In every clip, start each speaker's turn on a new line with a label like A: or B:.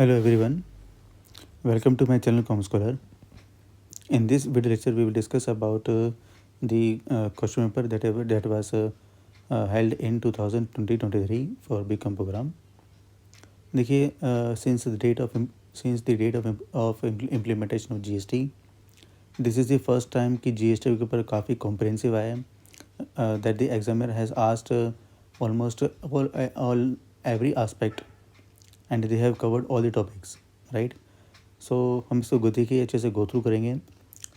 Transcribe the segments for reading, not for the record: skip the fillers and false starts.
A: Hello everyone, welcome to my channel Com Scholar. In this video lecture, we will discuss about the question paper that was held in 2023 for BCom program. देखिए, since the date of implementation of GST, this is the first time कि GST के ऊपर काफ़ी comprehensive आया है that the examiner has asked almost all every aspect and they have covered all the topics, right? सो हम इसको गति के अच्छे से गो थ्रू करेंगे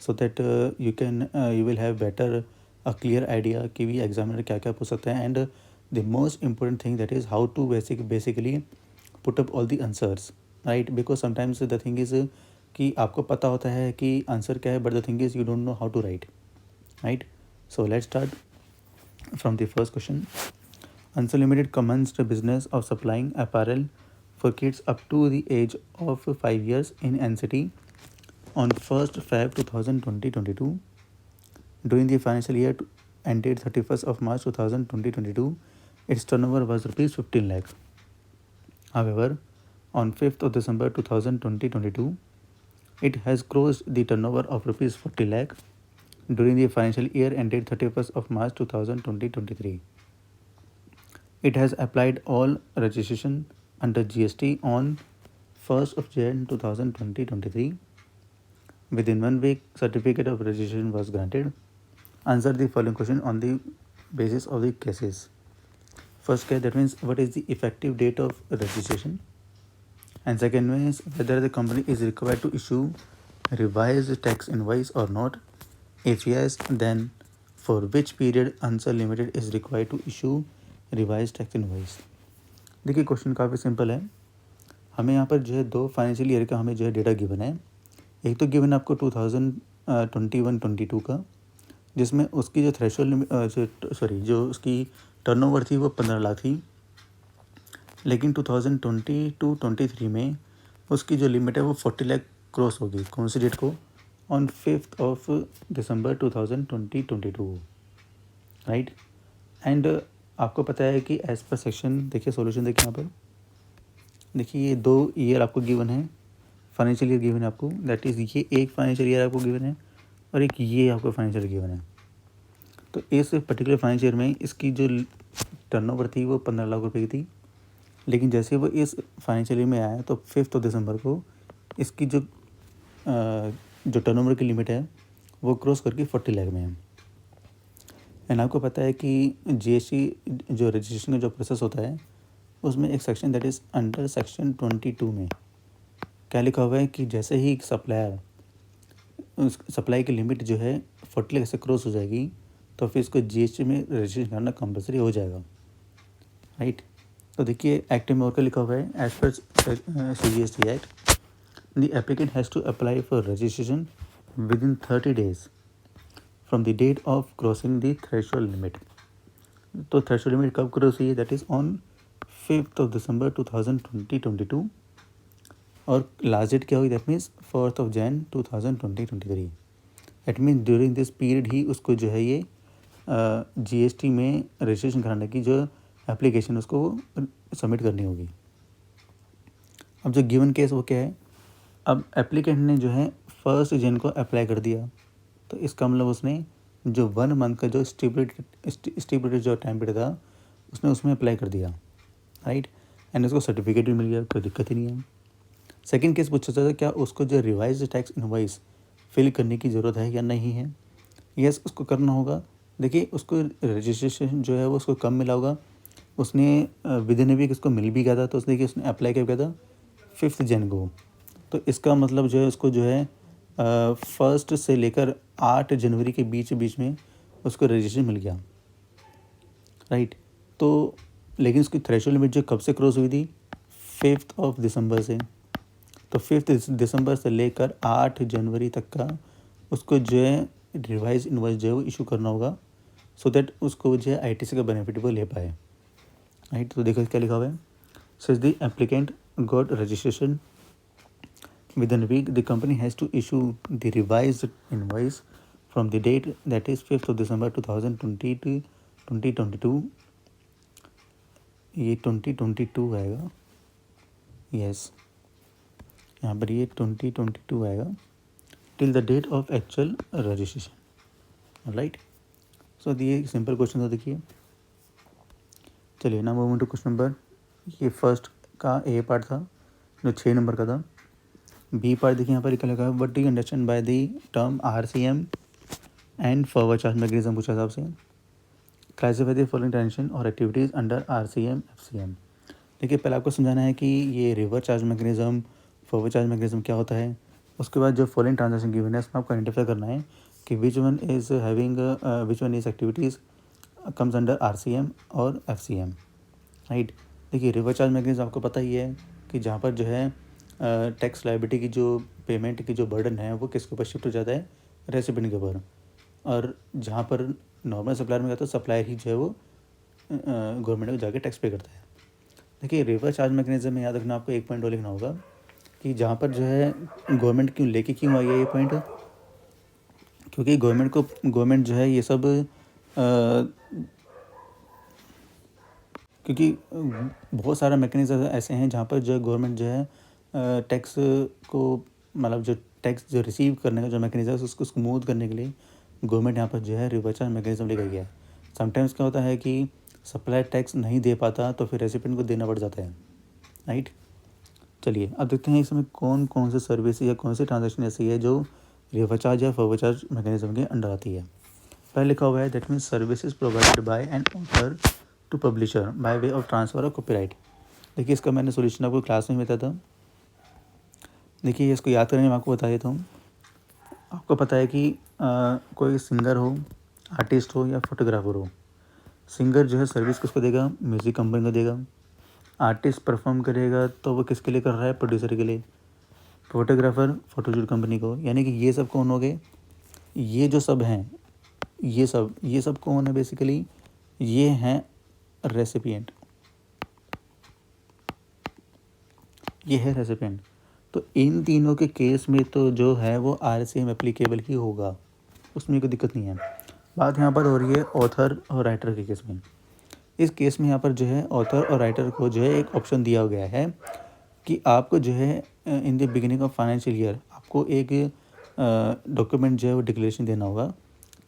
A: so that you will have better a clear idea कि भी एग्जामिनर क्या क्या पूछ सकते हैं and the most important thing that is how to basically put up all the answers, right? Because sometimes the thing is कि आपको पता होता है कि आंसर क्या है but the thing is you don't know how to write, right? So let's start from the first question. Answer Limited commenced a business of supplying apparel for kids up to the age of 5 years in NCT on 1st Feb 2022. During the financial year ended 31st of March 2022, its turnover was rupees 15 lakh. However, on 5th of December 2022, it has crossed the turnover of rupees 40 lakh during the financial year ended 31st of March 2023. It has applied all registration under GST on 1st of Jan 2023. Within 1 week, certificate of registration was granted. Answer the following question on the basis of the cases. First case, that means what is the effective date of registration? And second one is whether the company is required to issue revised tax invoice or not. If yes, then for which period Answer Limited is required to issue revise tax invoice. देखिए, question काफ़ी simple है. हमें यहाँ पर जो है 2 financial year का हमें जो है डेटा गिवन है. एक तो गिवन है आपको 2021-22 का, जिसमें उसकी जो थ्रेशोल्ड जो उसकी टर्नओवर थी वो 15 लाख थी. लेकिन 2022-23 में उसकी जो लिमिट है वो 40 लाख क्रॉस होगी. कौन सी डेट को? On 5th of December 2022, right? And आपको पता है कि एज पर सेक्शन, देखिए सॉल्यूशन देखिए यहाँ पर. देखिए ये 2 ईयर आपको गिवन है, फाइनेंशियल ईयर गिवन है आपको, दैट इज़ ये एक फाइनेंशियल ईयर आपको गिवन है और एक ये आपको फाइनेंशियल गिवन है. तो इस पर्टिकुलर फाइनेंशियल ईयर में इसकी जो टर्नओवर थी वो 15 लाख रुपए की थी. लेकिन जैसे वो इस फाइनेंशियल ईयर में आया तो 5th of December को इसकी जो टर्नओवर की लिमिट है वो क्रॉस करके 40 लाख में है. एंड आपको पता है कि GST जो रजिस्ट्रेशन का जो प्रोसेस होता है उसमें एक section that is under section 22 में क्या लिखा हुआ है कि जैसे ही सप्लाई की लिमिट जो है 40 लाख से क्रॉस हो जाएगी तो फिर इसको GST में रजिस्ट्रेशन करना कंपलसरी हो जाएगा, राइट? तो देखिए एक्ट में और क्या लिखा हुआ है. एज पर CGST act, the applicant has to apply for registration within 30 days from the date of crossing the threshold limit. तो थ्रेशोल्ड लिमिट कब क्रॉस हुई है? That is on 5th of December 2022 और लास्ट डेट क्या हुई? That means 4th of Jan 2023. That means during this period ही उसको जो है ये GST में रजिस्ट्रेशन कराने की जो एप्लीकेशन उसको सबमिट करनी होगी. अब जो गिवन केस वो क्या है? अब एप्लीकेंट ने जो है 1st Jan को अप्लाई कर दिया तो इसका मतलब उसने जो 1 month का जो स्टिपुलेटेड जो टाइम पीरियड था उसने उसमें अप्लाई कर दिया, राइट? एंड उसको सर्टिफिकेट भी मिल गया, कोई दिक्कत ही नहीं है. सेकंड केस पूछा जाता है क्या उसको जो रिवाइज टैक्स इनवॉइस फिल करने की ज़रूरत है या नहीं है? यस, उसको करना होगा. देखिए, उसको रजिस्ट्रेशन जो है वो उसको कम मिला होगा. उसने विद इन ए वीक उसको मिल भी गया था तो उसने अप्लाई क्या किया था 5th Jan को. तो इसका मतलब जो है उसको जो है 1st से लेकर 8 जनवरी के बीच में उसको रजिस्ट्रेशन मिल गया, राइट? तो लेकिन उसकी थ्रेशोल्ड लिमिट जो कब से क्रॉस हुई थी? 5th of December से. तो 5th December से लेकर 8 जनवरी तक का उसको जो है रिवाइज इनवॉइस जो है वो इशू करना होगा सो दैट उसको जो है ITC का बेनिफिट वो ले पाए, राइट? तो देखो क्या लिखा हुआ है. सच the applicant got registration within a week, the company has to issue the revised invoice from the date that is 5th of December 2022. ये 2022 आएगा, यस. यहाँ पर ये 2022 आएगा till the date of actual registration, right. So ये simple question था, देखिए। चलिए ना मूव टू क्वेश्चन नंबर, ये फर्स्ट का ए पार्ट था जो 6 नंबर का था। बी पार्ट देखिए यहाँ पर लिखा लगा, what do you understand by the term RCM and forward charge mechanism पूछा था आपसे। क्लासिफाई द फॉलोइंग ट्रांजेक्शन और एक्टिविटीज़ अंडर RCM FCM। देखिए पहले आपको समझाना है कि ये reverse charge mechanism, forward charge mechanism क्या होता है। उसके बाद जो फॉलोइंग ट्रांजेक्शन गिवन है उसमें आपको आइडेंटिफाई करना है कि which one is activities comes under RCM और FCM, राइट। देखिए रिवर्स चार्ज मैकेनिज्म आपको पता ही है कि जहाँ पर जो है टैक्स लायबिलिटी की जो पेमेंट की जो बर्डन है वो किसके ऊपर शिफ्ट हो जाता है, रेसिपिएंट के ऊपर। और जहाँ पर नॉर्मल सप्लायर में जाता है सप्लायर ही जो है वो गवर्नमेंट को जाके टैक्स पे करता है। देखिए रिवर्स चार्ज मैकेनिज्म में याद रखना आपको एक पॉइंट और लिखना होगा कि जहाँ पर जो है गवर्नमेंट क्यों लेके क्यों आई है ये पॉइंट, क्योंकि गवर्नमेंट जो है ये सब क्योंकि बहुत सारा मैकेनिज्म ऐसे हैं जहाँ पर जो गवर्नमेंट जो है टैक्स को मतलब जो टैक्स जो रिसीव करने का जो मैकेनिज्म है उसको स्मूथ करने के लिए गवर्नमेंट यहाँ पर जो है रिवर्स चार्ज मैकेनिज्म लेकर गया है। समटाइम्स क्या होता है कि सप्लाई टैक्स नहीं दे पाता तो फिर रेसिपिएंट को देना पड़ जाता है, राइट। चलिए अब देखते हैं इसमें कौन कौन से सर्विस या कौन सी ट्रांजेक्शन ऐसी है जो रिवर्स चार्ज या फॉरवर्ड चार्ज मैकेनिज्म के अंडर आती है। पहले लिखा हुआ है that means services provided by an author to publisher by way of transfer of copyright. देखिए इसका मैंने सोल्यूशन आपको क्लास में बताया था। देखिए इसको याद करने में आपको बता देता हूँ। आपको पता है कि कोई सिंगर हो, आर्टिस्ट हो या फोटोग्राफर हो। सिंगर जो है सर्विस किसको देगा, म्यूज़िक कंपनी को देगा। आर्टिस्ट परफॉर्म करेगा तो वो किसके लिए कर रहा है, प्रोड्यूसर के लिए। फोटोग्राफर फोटोशूट कंपनी को। यानी कि ये सब कौन हो गए, ये जो सब हैं ये सब कौन है बेसिकली, ये हैं रेसिपिएंट, ये है रेसिपिएंट। तो इन तीनों के केस में तो जो है वो RCM एप्लीकेबल ही होगा, उसमें कोई दिक्कत नहीं है। बात यहाँ पर हो रही है ऑथर और राइटर के केस में। इस केस में यहाँ पर जो है ऑथर और राइटर को जो है एक ऑप्शन दिया गया है कि आपको जो है in the beginning of financial year आपको एक डॉक्यूमेंट जो है वो डिक्लेरेशन देना होगा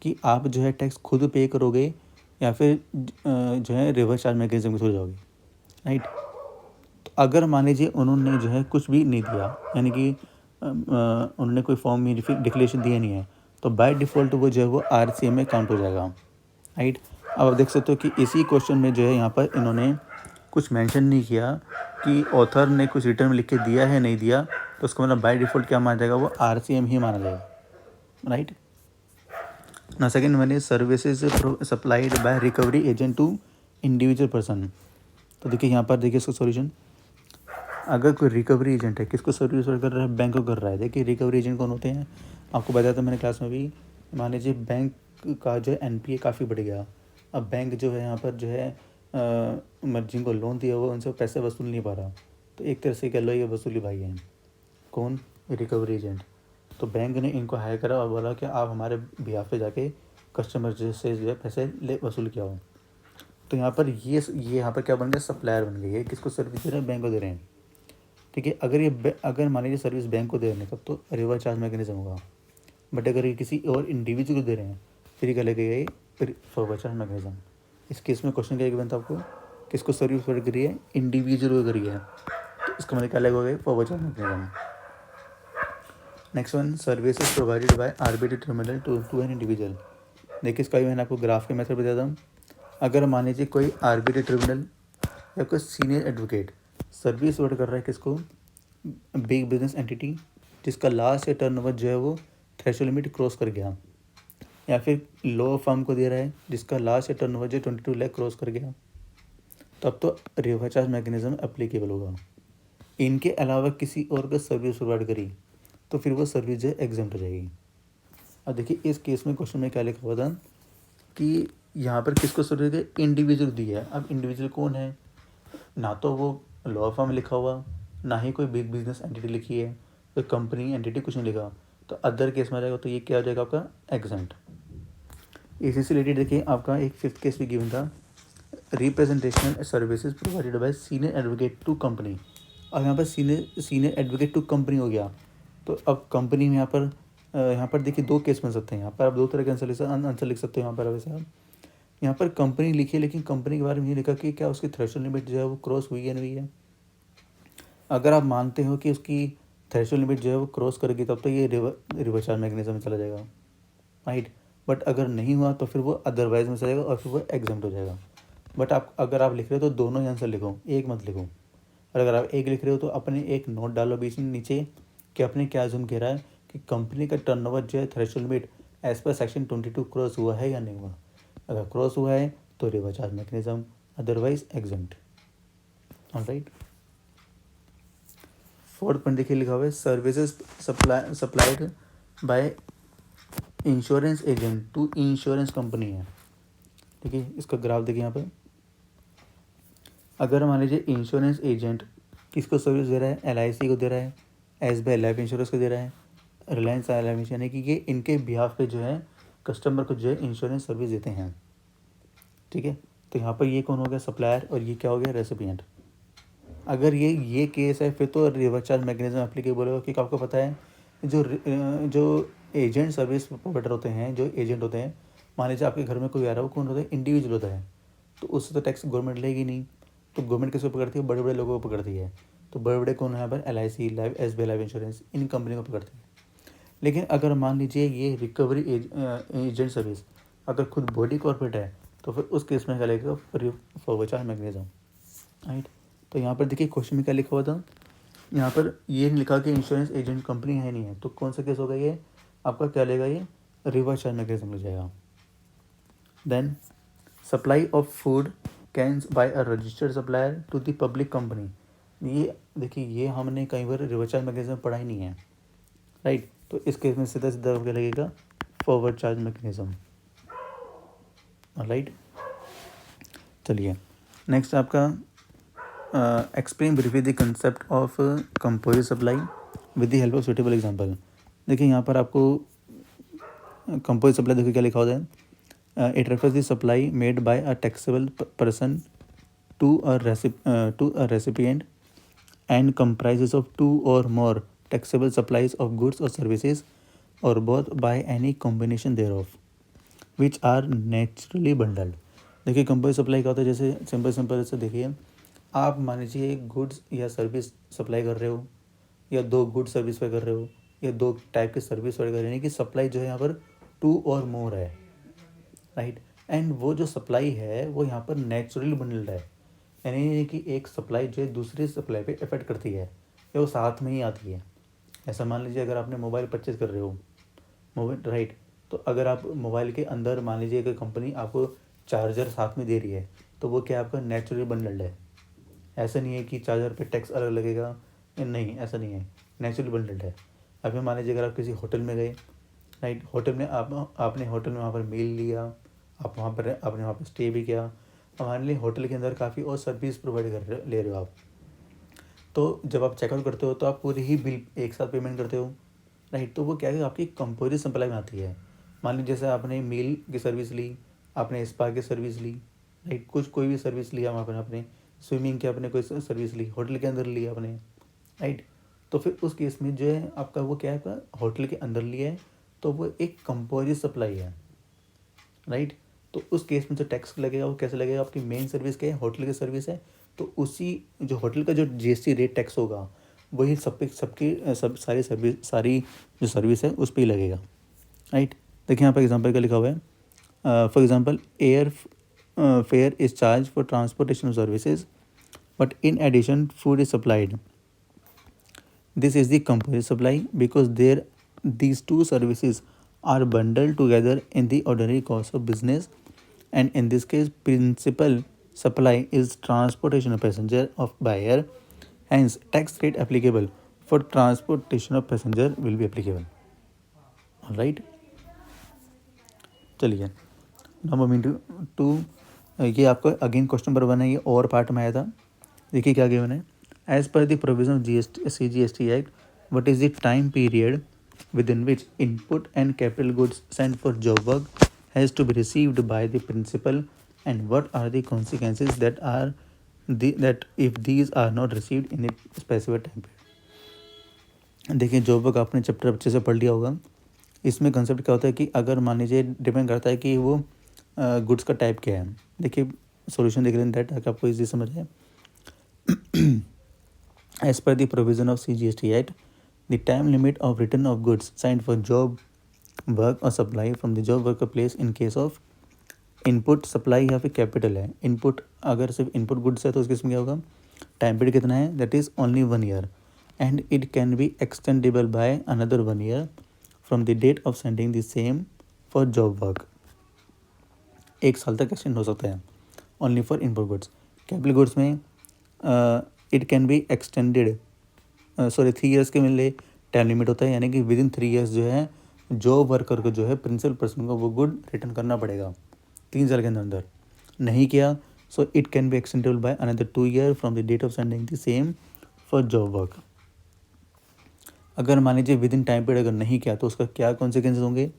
A: कि आप जो है टैक्स खुद पे करोगे या फिर जो है रिवर्स चार्ज मैकेनिज्म के थ्रू जाओगे, राइट। तो अगर मान लीजिए उन्होंने जो है कुछ भी नहीं दिया, यानी कि उन्होंने कोई फॉर्म में डिक्लेरेशन दिया नहीं है, तो बाय डिफ़ॉल्ट वो जो है वो RCM में काउंट हो जाएगा, राइट। अब आप देख सकते हो कि इसी क्वेश्चन में जो है यहाँ पर इन्होंने कुछ मेंशन नहीं किया कि ऑथर ने कुछ रिटर्न में लिख के दिया है नहीं दिया, तो उसका मतलब बाय डिफ़ॉल्ट क्या माना जाएगा, वो RCM ही माना जाएगा, राइट ना। Second one is services supplied by recovery agent to individual person. तो देखिए यहाँ पर देखिए इसका सॉल्यूशन, अगर कोई रिकवरी एजेंट है किसको सर्विस कर रहा है, बैंक को कर रहा है। देखिए रिकवरी एजेंट कौन होते हैं, आपको बताया था मैंने क्लास में भी। मान लीजिए बैंक का जो है NPA काफ़ी बढ़ गया, अब बैंक जो है यहाँ पर जो है जिनको लोन दिया हुआ उनसे पैसे वसूल नहीं पा रहा, तो एक तरह से कह लो ये वसूली भाई हैं, कौन, रिकवरी एजेंट। तो बैंक ने इनको हायर करा और बोला कि आप हमारे बिहाफ पे जाके कस्टमर से जो है पैसे ले वसूल किया हो। तो यहाँ पर ये यहाँ पर क्या बन गया, सप्लायर बन गई है, किसको सर्विस दे रहे हैं, बैंक को दे रहे हैं, ठीक है। अगर मान लीजिए सर्विस बैंक को दे रहे हैं तब तो रिवर्स चार्ज मैकेनिज्म होगा, बट अगर ये किसी और इंडिविजुअल को दे रहे हैं फिर क्या लगेगा, ये फिर फॉरवर्ड चार्ज मैकेनिज्म। इस केस में क्वेश्चन क्या बनता है आपको, किसको सर्विस प्रोवाइड करी है, इंडिविजुअल को करी है, तो इसका मतलब क्या लगेगा, forward charge mechanism. Next one, services provided by RBT terminal to an individual. देखिए इसका भी मैंने आपको ग्राफ के मेथड बताया था। अगर मान लीजिए कोई आरबीटी टर्मिनल या कोई सीनियर एडवोकेट सर्विस प्रोवाइड कर रहा है किसको, बिग बिजनेस एंटिटी जिसका लास्ट या टर्नओवर जो है वो थ्रेशोल्ड लिमिट क्रॉस कर गया, या फिर लॉ फर्म को दे रहा है जिसका लास्ट या टर्नओवर जो 22 लाख क्रॉस कर गया, तब तो रिवर्स चार्ज मैकेनिज्म एप्लीकेबल होगा। इनके अलावा किसी और का सर्विस प्रोवाइड करी तो फिर वो सर्विस जो है एग्जम्प्ट हो जाएगी। अब देखिए इस केस में क्वेश्चन में क्या लिखा हुआ था कि यहाँ पर किसको सर्विस है, इंडिविजुअल दी है। अब इंडिविजुअल कौन है, ना तो वो लॉ फर्म लिखा हुआ, ना ही कोई बिग बिजनेस एंटिटी लिखी है, कोई कंपनी एंटिटी कुछ नहीं लिखा, तो अदर केस में आ जाएगा, तो ये क्या हो जाएगा आपका, एग्जम्प्ट। इसी से रिलेटेड देखिए आपका एक फिफ्थ केस भी गिवन था, representational services provided by senior advocate to company. और यहाँ पर सीनियर एडवोकेट टू कंपनी हो गया। तो अब कंपनी में यहाँ पर देखिए दो केस बन सकते हैं। यहाँ पर आप दो तरह के आंसर लिख सकते हो। यहाँ पर वैसे आप यहाँ पर कंपनी लिखी, लेकिन कंपनी के बारे में ये लिखा कि क्या उसकी थ्रेशोल्ड लिमिट जो है वो क्रॉस हुई है नहीं है। अगर आप मानते हो कि उसकी थ्रेशोल्ड लिमिट जो है वो क्रॉस करेगी तब तो ये रिवर्स चार्ज मैकेनिज्म में चला जाएगा, राइट। बट अगर नहीं हुआ तो फिर वो अदरवाइज में चलेगा और फिर वो एग्जाम्प्ट हो जाएगा। बट अगर आप लिख रहे हो तो दोनों ही आंसर लिखो, एक मत लिखो। और अगर आप एक लिख रहे हो तो अपने एक नोट डालो बीच में नीचे कि अपने क्या जूम कह रहा है कि कंपनी का टर्नओवर जो है threshold limit as per section 22 cross हुआ है या नहीं हुआ। अगर क्रॉस हुआ है तो reverse charge mechanism, otherwise exempt. Alright. Fourth point देखिए लिखा हुआ है services supplied by insurance agent to insurance company है। देखिए इसका ग्राफ देखिए यहाँ पर। अगर मान लीजिए इंश्योरेंस एजेंट किसको सर्विस दे रहा है, LIC को दे रहा है, SBI लाइफ इंश्योरेंस को दे रहा है, रिलायंस लाइफ, यानी कि ये इनके बिहाफ पे जो है कस्टमर को जो है इंश्योरेंस सर्विस देते हैं, ठीक है। तो यहाँ पर ये कौन हो गया, सप्लायर, और ये क्या हो गया, रेसिपिएंट। अगर ये केस है फिर तो रिवर्स चार्ज मैकेनिज्म एप्लीकेबल होगा, क्योंकि आपको पता है जो एजेंट सर्विस प्रोवाइडर होते हैं, जो एजेंट होते हैं, मान लीजिए आपके घर में कोई आ रहा है, वो कौन होता है, इंडिविजुअल होता है, तो उससे तो टैक्स गवर्नमेंट लेगी नहीं। तो गवर्नमेंट किसको पकड़ती है, बड़े बड़े लोगों को पकड़ती है। तो बड़े बड़े कौन है यहाँ पर, LIC life, SBI life insurance, इन कंपनी को पकड़ती है। लेकिन अगर मान लीजिए ये रिकवरी एजेंट सर्विस अगर खुद बॉडी कॉर्पोरेट है तो फिर उस केस में क्या लगेगा, फॉरवर्ड चार्ज मैकेनिज्म, राइट। तो यहाँ पर देखिए क्वेश्चन में क्या लिखा हुआ था, यहाँ पर ये नहीं लिखा कि इंश्योरेंस एजेंट कंपनी है नहीं है, तो कौन सा केस होगा ये आपका, क्या लेगा ये, रिवर्स चार्ज मैकेनिज्म लग जाएगा। Then supply of food cans by a registered supplier to the public company. ये देखिए ये हमने कई बार रिवर्स चार्ज मैकेनिज्म पढ़ा ही नहीं है, राइट। तो इस केस में सीधा सीधा क्या लगेगा, फॉरवर्ड चार्ज मैकेनिज्म, राइट। चलिए नेक्स्ट आपका explain briefly the concept of composite supply with the help of suitable example. देखिए यहाँ पर आपको कंपोजिट सप्लाई देखिए क्या लिखा होता है, it refers the supply made by a taxable person to a recipient and comprises of two or more taxable supplies of goods or services or both by any combination thereof which are naturally bundled। देखिए composite supply क्या होता है, जैसे simple से देखिए, आप मान लीजिए एक गुड्स या सर्विस सप्लाई कर रहे हो, या दो गुड सर्विस पे कर रहे हो, या दो टाइप के सर्विस पे कर रहे हो, यानी कि सप्लाई जो है यहाँ पर टू और मोर है, राइट। एंड वो जो सप्लाई है वो यहाँ पर नेचुरली बंडल्ड है, यानी कि एक सप्लाई जो है दूसरी सप्लाई पे इफेक्ट करती है या वो साथ में ही आती है। ऐसा मान लीजिए अगर आपने मोबाइल परचेज कर रहे हो, मोबाइल, राइट, तो अगर आप मोबाइल के अंदर मान लीजिए कि कंपनी आपको चार्जर साथ में दे रही है, तो वो क्या आपका नेचुरली बंडल्ड है। ऐसा नहीं है कि चार्जर पे टैक्स अलग लगेगा, नहीं, ऐसा नहीं है, नेचुरली बंडल्ड है। अभी मान लीजिए अगर आप किसी होटल में गए, राइट, होटल में आपने होटल में वहाँ पर मील लिया, आप वहाँ पर आपने वहाँ पर स्टे भी किया, मान लीजिए होटल के अंदर काफ़ी और सर्विस प्रोवाइड ले रहे हो आप, तो जब आप चेकआउट करते हो तो आप पूरी ही बिल एक साथ पेमेंट करते हो, राइट। तो वो क्या है, आपकी कंपोजिट सप्लाई में आती है। मान लीजिए जैसे आपने मील की सर्विस ली, आपने स्पा की सर्विस ली, राइट, कोई भी सर्विस लिया आपने स्विमिंग की आपने कोई सर्विस ली, होटल के अंदर ली आपने, राइट। तो फिर उस केस में जो है आपका वो क्या है, आपका होटल के अंदर लिया है, तो वो एक कंपोजिट सप्लाई है, राइट। तो उस केस में जो टैक्स लगेगा वो कैसे लगेगा, आपकी मेन सर्विस क्या है, होटल की सर्विस है, तो उसी जो होटल का जो GST रेट टैक्स होगा वही सारी जो सर्विस है उस पर ही लगेगा, राइट। देखिए यहाँ पर एग्जांपल का लिखा हुआ है, for example air fare is charge for transportation services but in addition food is supplied. This is the composite supply because these two services are bundled together in the ordinary course of business, and in this case principal supply is transportation of passenger of by air, hence tax rate applicable for transportation of passenger will be applicable, all right। चलिए now moving to ये आपका again question number 1 है, ये और part में आया था। देखिए क्या गिवन है, as per the provision of CGST act what is the time period within which input and capital goods sent for job work has to be received by the principal, and what are the consequences that are that if these are not received in a specified time period। देखिए job work आपने chapter अच्छे से पढ़ लिया होगा। इसमें concept क्या होता है कि अगर मान लीजिए डिपेंड करता है कि वो गुड्स का टाइप क्या है। देखिए सॉल्यूशन देख लें दैट ताकि आपको इजी समझ आए। As per the provision of CGST Act, the time limit of return of goods signed for job work or supply from the job worker place in case of input supply या फिर capital है। Input अगर सिर्फ input goods है तो उसके इसमें क्या होगा, टाइम पीरियड कितना है, that is only 1 year and it can be extendable by another 1 year from the date of sending the same for job work. 1 साल तक एक्सटेंड हो सकता है only for input goods. Capital goods में it can be extended 3 years के मिले time limit होता है, यानी कि विद इन 3 ईयर्स जो है जॉब वर्कर को जो है प्रिंसिपल पर्सन को वो गुड रिटर्न करना पड़ेगा 3 साल के अंदर अंदर। नहीं किया so it can be extendable by another 2 year from the date of sending the same for job work. अगर मान लीजिए विद इन टाइम पीरियड अगर नहीं किया तो उसका क्या कॉन्सिक्वेंसेज होंगे।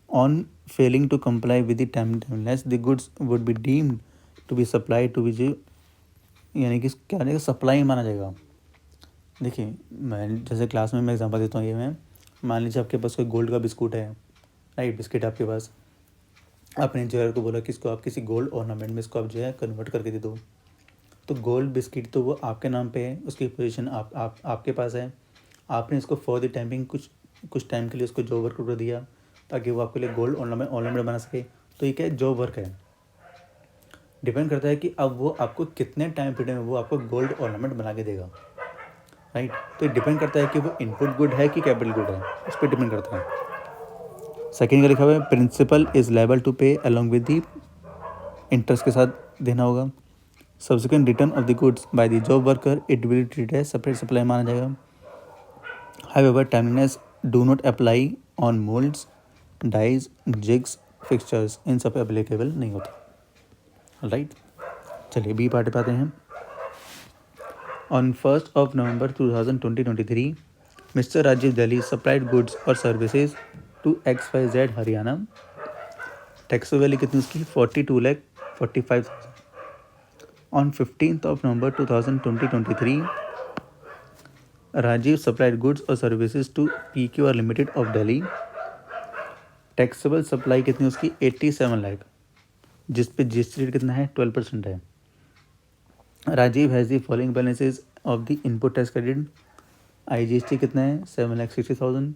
A: On failing to comply with the timelines the goods would be deemed to be supply to be, यानी कि क्या रहेगा, सप्लाई माना जाएगा। देखिए मैं जैसे क्लास में मैं एग्जांपल देता हूँ, ये मैं मान लीजिए आपके पास कोई गोल्ड का बिस्कुट है, राइट, बिस्किट आपके पास, आपने ज्वेलर को बोला कि इसको आप किसी गोल्ड ऑर्नामेंट में इसको आप जो है कन्वर्ट करके दे दो। तो गोल्ड बिस्किट तो वो आपके नाम पे है, उसकी पोजीशन आपके पास है। आपने इसको फॉर द टाइमिंग कुछ टाइम के लिए उसको जॉब वर्क कर दिया ताकि वो आपके लिए गोल्ड ऑर्नामेंट बना सके। तो ये क्या है, जॉब वर्क है। डिपेंड करता है कि अब वो आपको कितने टाइम पीरियड में वो आपको गोल्ड ऑर्नामेंट बना के देगा, राइट। तो ये डिपेंड करता है कि वो इनपुट गुड है कि कैपिटल गुड है, उस पर डिपेंड करता है। सेकेंड का लिखा हुआ है principal is liable to pay along with the, interest के साथ देना होगा। Subsequent return of the goods by the job worker it will treat as separate supply माना जाएगा। However timelines do not apply on moulds, dies, jigs, fixtures, इन सब पे applicable नहीं होता, राइट। चलिए बी पार्ट पे आते हैं। On 1 November 2023 mister Rajiv Delhi supplied goods और services to XYZ Haryana. Tax value कितनी उसकी, 42,45,000। On 15 November 2023 Rajiv supplied goods और services to PQR limited of Delhi. Taxable supply कितनी उसकी, 87 लाख, जिस पे GST रेट कितना है, 12% है। Rajiv has the following balances of the input tax credit. IGST कितना है, 7,60,000,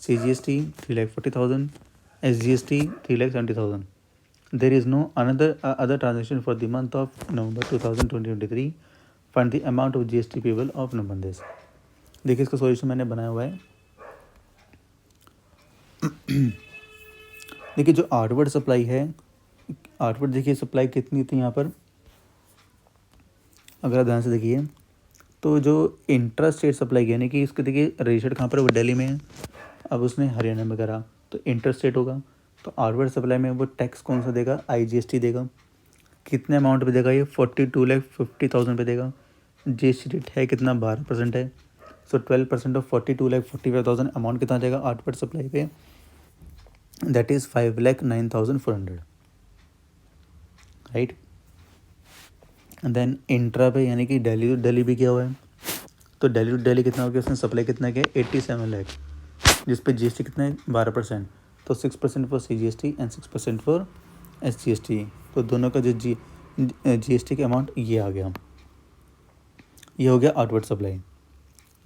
A: CGST 3,40,000, SGST 3,70,000। There is no other transaction for the month of November 2023. Find the amount of GST payable of November this। देखिए इसका solution मैंने बनाया हुआ है। देखिए जो आउटवर्ड सप्लाई है, आउटवर्ड देखिए सप्लाई कितनी थी यहाँ पर, अगर आप ध्यान से देखिए तो जो इंट्रा स्टेट सप्लाई यानी कि इसके देखिए रजिस्टर्ड कहाँ पर है, वो दिल्ली में है, अब उसने हरियाणा में करा तो इंटर स्टेट होगा। तो आउटवर्ड सप्लाई में वो टैक्स कौन सा देगा, IGST देगा। कितने अमाउंट पे देगा, ये 42,50,000 पे देगा। GST रेट है कितना, 12% है। सो 12% ऑफ 42,45,000 अमाउंट कितना जाएगा आउटवर्ड सप्लाई पे, that is 5,09,400, right. Then intra पे यानी कि दिल्ली टू दिल्ली भी किया हुआ है, तो दिल्ली टू दिल्ली कितना हो गया, उसने सप्लाई कितना किया, 87 लाख, जिस पे GST कितना है, 12%। तो 6% for CGST and 6% for SGST। तो दोनों का जो GST का अमाउंट ये आ गया, ये हो गया outward supply.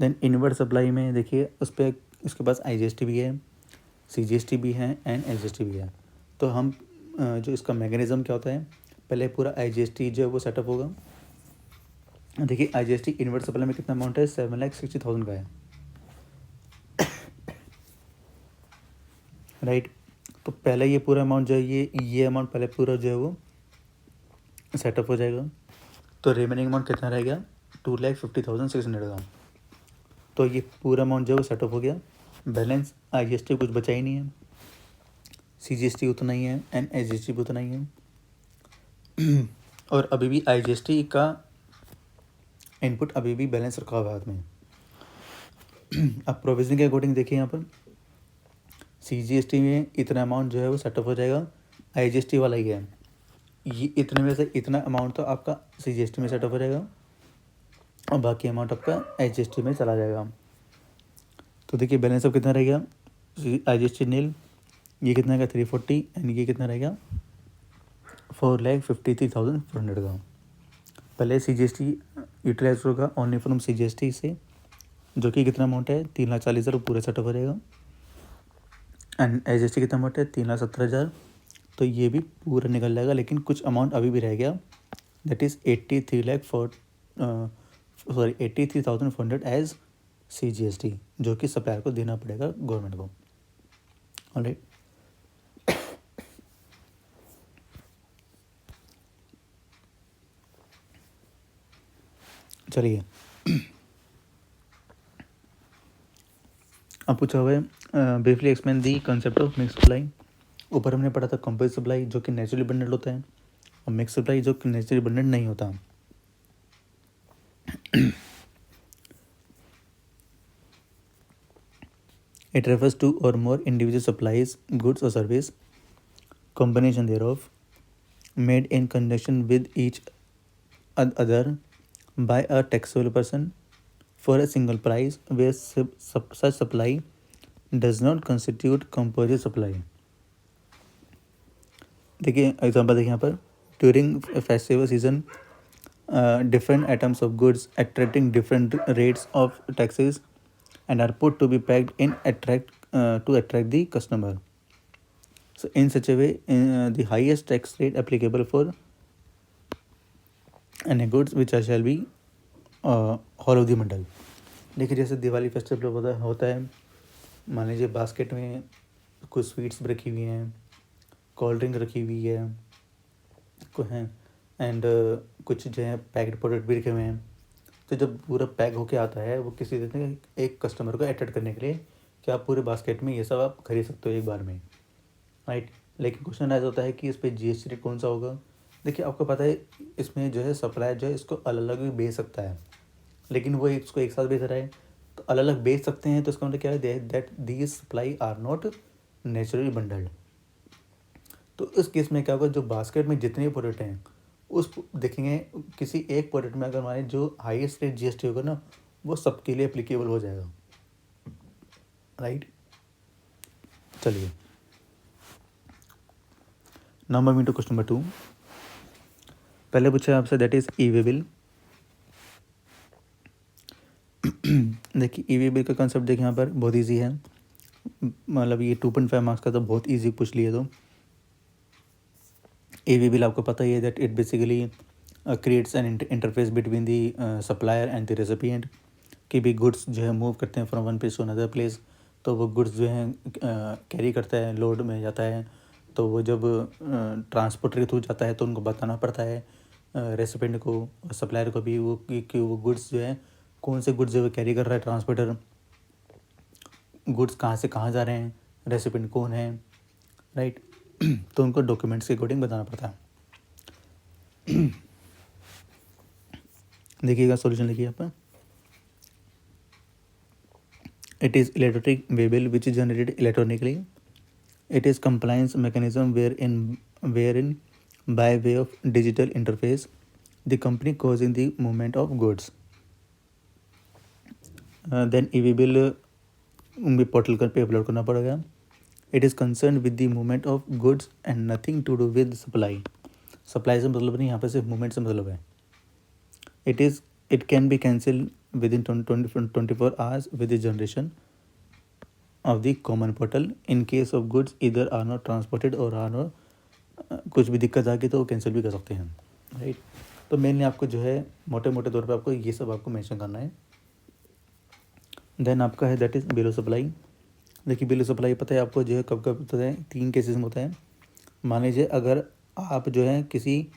A: Then inward supply में देखिए उस पर उसके पास IGST भी है, CGST भी है एंड SGST भी है। तो हम जो इसका मैकेनिज़्म क्या होता है, पहले पूरा IGST जो है वो सेटअप होगा। देखिए IGST इनवर्ड सप्लाई में कितना अमाउंट है, 7,60,000 का है, राइट। तो पहले ये पूरा अमाउंट जो है ये अमाउंट पहले पूरा जो है वो सेटअप हो जाएगा। तो रिमेनिंग अमाउंट कितना रह गया, 2,50,600 का। तो ये पूरा अमाउंट जो है वो सेटअप हो गया। बैलेंस IGST कुछ बचा ही नहीं है, CGST उतना ही है एंड SGST भी उतना ही है। और अभी भी IGST का इनपुट अभी भी बैलेंस रखा हुआ है हाथ में। अब प्रोविजन के अकॉर्डिंग देखिए यहाँ पर CGST में इतना अमाउंट जो है वो सेटअप हो जाएगा, IGST वाला ही है। ये इतने में से इतना अमाउंट तो आपका CGST में सेटअप हो जाएगा और बाकी अमाउंट आपका HGST में चला जाएगा। तो देखिए बैलेंस अब कितना रहेगा, IGST नील, ये कितना का 340 एंड ये कितना रहेगा 4,53,400 का। पहले CGST यूटिलाइज होगा ओनली फ्रॉम CGST से, जो कि कितना अमाउंट है 3,40,000 पूरा सेटअप हो जाएगा। एंड HGST कितना अमाउंट है 3,70,000, तो ये भी पूरा निकल जाएगा। लेकिन कुछ अमाउंट अभी भी रह गया, दैट इज़ 83,400 एज CGST, जो कि सप्लायर को देना पड़ेगा गवर्नमेंट को। ऑलराइट, चलिए अब पूछा हुआ है briefly explain the concept of mix supply. ऊपर हमने पढ़ा था कंपोजिट सप्लाई जो कि नेचुरली बंडल्ड होता है, और मिक्स सप्लाई जो कि नेचुरली बंडल्ड नहीं होता। It refers to or more individual supplies, goods or service, combination thereof, made in conjunction with each other by a taxable person for a single price, where such supply does not constitute composite supply. देखिए example देखिए यहाँ पर, during festival season different items of goods attracting different rates of taxes and are put to be packed in to attract the customer. So in such a way, the highest tax rate applicable for any goods which shall be all of the bundle. देखिए जैसे Diwali festival होता है, मान लीजिए basket में कुछ sweets रखी हुई हैं, कोल्ड ड्रिंक रखी हुई है, को हैं एंड कुछ जो है पैक्ड प्रोडक्ट भी रखे हुए हैं। तो जब पूरा पैक होके आता है, वो किसी देते हैं एक कस्टमर को अट्रैक्ट करने के लिए कि आप पूरे बास्केट में ये सब आप खरीद सकते हो एक बार में, राइट। लेकिन क्वेश्चन ऐसा होता है कि इस पर GST रेट कौन सा होगा। देखिए आपको पता है इसमें जो है सप्लायर जो है इसको अलग अलग भी बेच सकता है, लेकिन वो इसको एक साथ बेच रहा है, तो अलग अलग बेच सकते हैं। तो इसका मतलब क्या है, that these supply are not naturally bundled. तो इस केस में क्या होगा, जो बास्केट में जितने प्रोडक्ट हैं उस देखेंगे किसी एक प्रोडक्ट में अगर हमारे जो हाईएस्ट रेट GST होगा ना, वो सबके लिए एप्लीकेबल हो जाएगा, राइट। चलिए now moving to question number 2। पहले पूछा आपसे दैट इज ई-वे बिल। देखिए ई-वे बिल का कंसेप्ट देखिए यहाँ पर बहुत इजी है, मतलब ये 2.5 मार्क्स का तो बहुत इजी पूछ लिए। तो ई-वे बिल आपको पता ही है that it basically creates an interface between the supplier and the recipient, कि भी गुड्स जो है मूव करते हैं from one place to another place, तो वो गुड्स जो हैं कैरी करता है, लोड में जाता है, तो वो जब ट्रांसपोर्टर के थ्रू जाता है तो उनको बताना पड़ता है रेसिपिएंट को और सप्लायर को भी वो कि वो गुड्स जो है कौन से गुड्स जो है कैरी कर रहा है ट्रांसपोर्टर, गुड्स कहाँ से कहाँ जा रहे हैं, रेसिपिएंट कौन है, राइट। तो उनको डॉक्यूमेंट्स के अकॉर्डिंग बताना पड़ता है। देखिएगा सॉल्यूशन लिखिए यहाँ पर, it is electronic way bill which is generated electronically. It is compliance mechanism wherein by way of digital interface the company causing the movement of goods. Then e-way bill भी portal पर upload करना पड़ेगा। It is concerned with the movement of goods and nothing to do with supply. Supply से मतलब नहीं, यहाँ पर सिर्फ मूवमेंट से मतलब है। It can be cancelled within 24 hours with the generation of the common portal in case of goods either are not transported or are not कुछ भी दिक्कत आ गई तो वो कैंसिल भी कर सकते हैं, राइट। तो मेनली आपको जो है मोटे मोटे तौर पे आपको ये सब आपको मेंशन करना है। देन आपका है that is bill of supply. देखिए बिल ऑफ सप्लाई पता है आपको जो है कब कब होता है, 3 केसेस में होता है। मान लीजिए अगर आप जो है किसी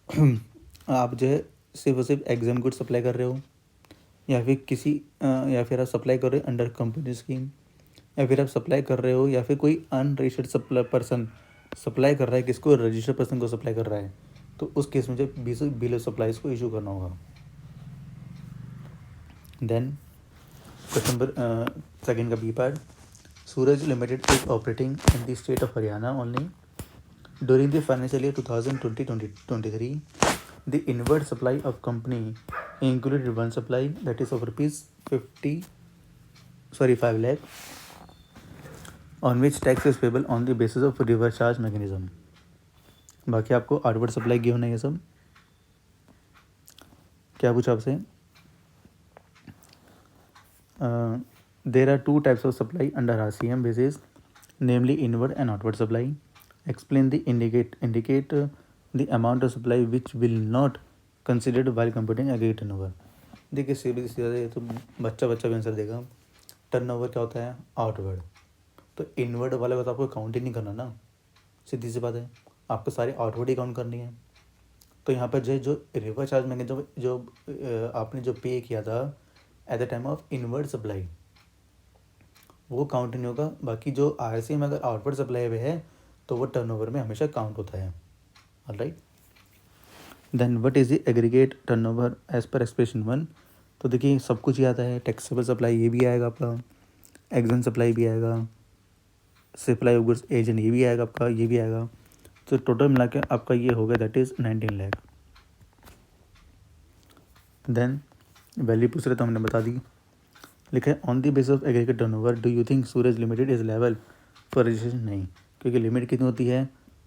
A: आप जो है सिर्फ और सिर्फ एग्जाम गुड सप्लाई कर रहे हो, या फिर या फिर आप सप्लाई कर रहे हो अंडर कंपनी स्कीम, या फिर आप सप्लाई कर रहे हो या फिर कोई अनरजिस्टर्ड सप्लाई पर्सन सप्लाई कर रहा है, किसको रजिस्टर्ड पर्सन को सप्लाई कर रहा है, तो उस केस में जो बिल ऑफ सप्लाईज को इशू करना होगा। देन क्वेश्चन नंबर सेकेंड का B part, Suraj limited is operating in the state of Haryana only During the financial year 2020-2023, the inward supply of company included one supply that is of rupees 5 lakh, on which tax is payable on the basis of reverse charge mechanism. बाकी आपको outward supply given है ये सब. क्या पूछा आपसे? There are two types of supply under RCM basis, namely inward and outward supply. Explain the indicate the amount of supply which will not considered while computing aggregate turnover. देखिए सीधे सीधे ये तो बच्चा भी आंसर देगा. टर्नओवर क्या होता है? आउटवर्ड. तो इनवर्ड वाले को तो आपको काउंट ही नहीं करना ना, सीधी सी बात है. आपको सारे आउटवर्ड ही काउंट करनी है. तो यहाँ पर जो रिवर्स चार्ज में जो आपने जो पे किया था eight the time of inward supply, वो काउंट नहीं होगा. बाकी जो आरसी में अगर आउटवर्ड सप्लाई पे है तो वो टर्नओवर में हमेशा काउंट होता है. Alright. Then what is the aggregate turnover as per expression 1. तो देखिए सब कुछ ही आता है. टैक्सेबल सप्लाई ये भी आएगा आपका, एग्जन सप्लाई भी आएगा, सप्लाई ऑफ गुड्स एजेंट ये भी आएगा आपका, ये भी आएगा. तो टोटल मिला के आपका ये हो गया that is 19 lakh. Then value पूछ रहे तो हमने बता दी. लिखा है on the base of aggregate turnover do you think Suraj limited is लेवल फॉर रजिस्ट्रेशन. नहीं, क्योंकि लिमिट कितनी होती है?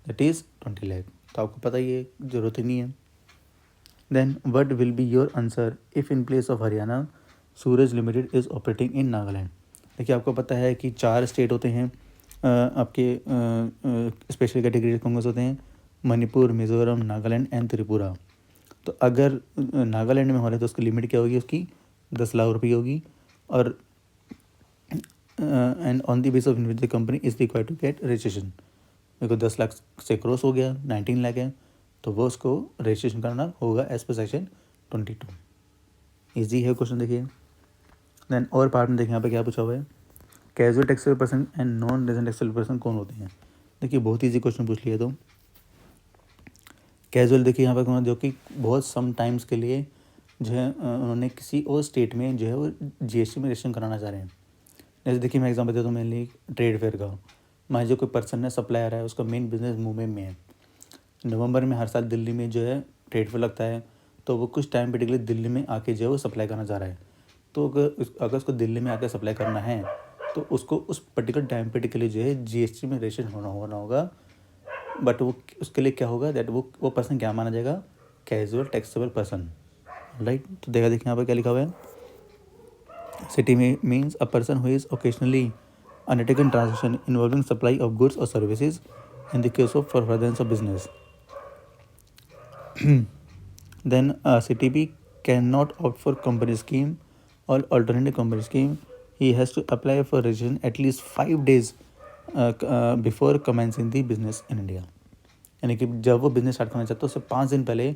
A: That is 20 lakh. तो आपको पता ही है, ज़रूरत ही नहीं है. Then what will be your answer if in place of Haryana Suraj limited is operating in Nagaland. देखिए आपको पता है कि 4 स्टेट होते हैं आपके स्पेशल कैटेगरी कांग्रेस होते हैं, मणिपुर, मिज़ोरम, नागालैंड एंड त्रिपुरा. तो अगर नागालैंड में हो रहा है तो उसकी लिमिट क्या होगी? उसकी 10 लाख रुपये होगी. और and on the base of the company is required to get registration. देखो 10 लाख से क्रॉस हो गया, 19 लाख है, तो वो उसको रजिस्ट्रेशन करना होगा एज पर सेक्शन 22. ईजी है क्वेश्चन. देखिए देन और पार्ट में देखिए यहाँ पे क्या पूछा हुआ है. Casual taxable person and non resident taxable person कौन होते हैं? देखिए बहुत ईजी क्वेश्चन पूछ लिया. तो कैजुअल देखिए यहाँ पर जो कि बहुत सम टाइम्स के लिए जो है उन्होंने किसी और स्टेट में जो है वो जीएसटी में रजिस्ट्रेशन कराना चाह रहे हैं. जैसे देखिए मैं एग्जाम्पल देता हूँ मेनली ट्रेड फेयर का. मान जो कोई पर्सन है, सप्लायर है, उसका मेन बिजनेस मुंबई में है. नवंबर में हर साल दिल्ली में जो है ट्रेड फेयर लगता है, तो वो कुछ टाइम पीरियड के लिए दिल्ली में आके जो है वो सप्लाई करना चाह रहा है. तो अगर उसको दिल्ली में आकर सप्लाई करना है तो उसको उस पर्टिकुलर टाइम पीरियड के लिए जो है जीएसटी में रजिस्ट्रेशन होना होगा. बट वो उसके लिए क्या होगा दैट वो पर्सन क्या माना जाएगा? Casual taxable person. राइट. तो देखिए यहाँ पर क्या लिखा हुआ है. सिटी में means a person who is occasionally undertaken transaction involving supply of goods or services in the case of furtherance of business. Then a CTP cannot opt for company scheme or alternative company scheme. He has to apply for registration at least 5 days before commencing the business in India. यानी कि जब वो business start करना चाहता है उससे 5 दिन पहले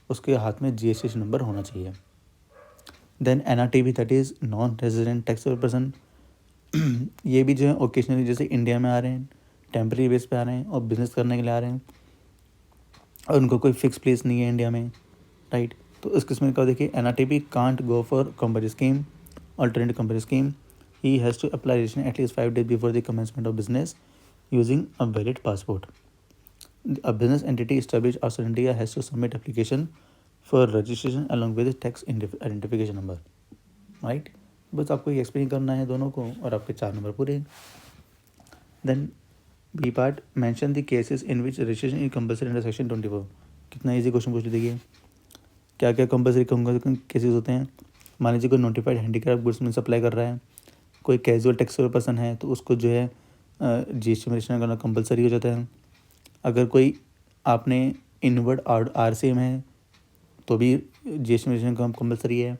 A: उसके हाथ में जीएसटी नंबर होना चाहिए. Then NRTP that is non resident taxable person. ये भी जो है ओकेजनली जैसे इंडिया में आ रहे हैं, टेम्परेरी बेस पे आ रहे हैं और बिज़नेस करने के लिए आ रहे हैं और उनको कोई फिक्स प्लेस नहीं है इंडिया में. राइट. तो इस किस्म का देखिए NRTP can't go for company scheme, alternative company scheme. He has to apply registration at least 5 days before the commencement of business using a valid passport. A business entity established outside India has to submit application for registration along with tax identification number. Right. बस आपको ये explain करना है दोनों को और आपके 4 number पूरे. Then B part mention the cases in which registration is compulsory under section 24. कितना इजी क्वेश्चन पूछ लीजिए. क्या क्या कंपल्सरी केसेस होते हैं? मान लीजिए कोई नोटिफाइड हैंडीक्राफ्ट गुड्स में सप्लाई कर रहा है, कोई कैजुअल टैक्सेबल पर्सन है तो उसको जो है जीएसटी में रजिस्ट्रेशन करना कंपलसरी हो जाता है. अगर कोई आपने इनवर्ड RCM है तो भी जीएसटी में रजिस्ट्रेशन कंपलसरी है.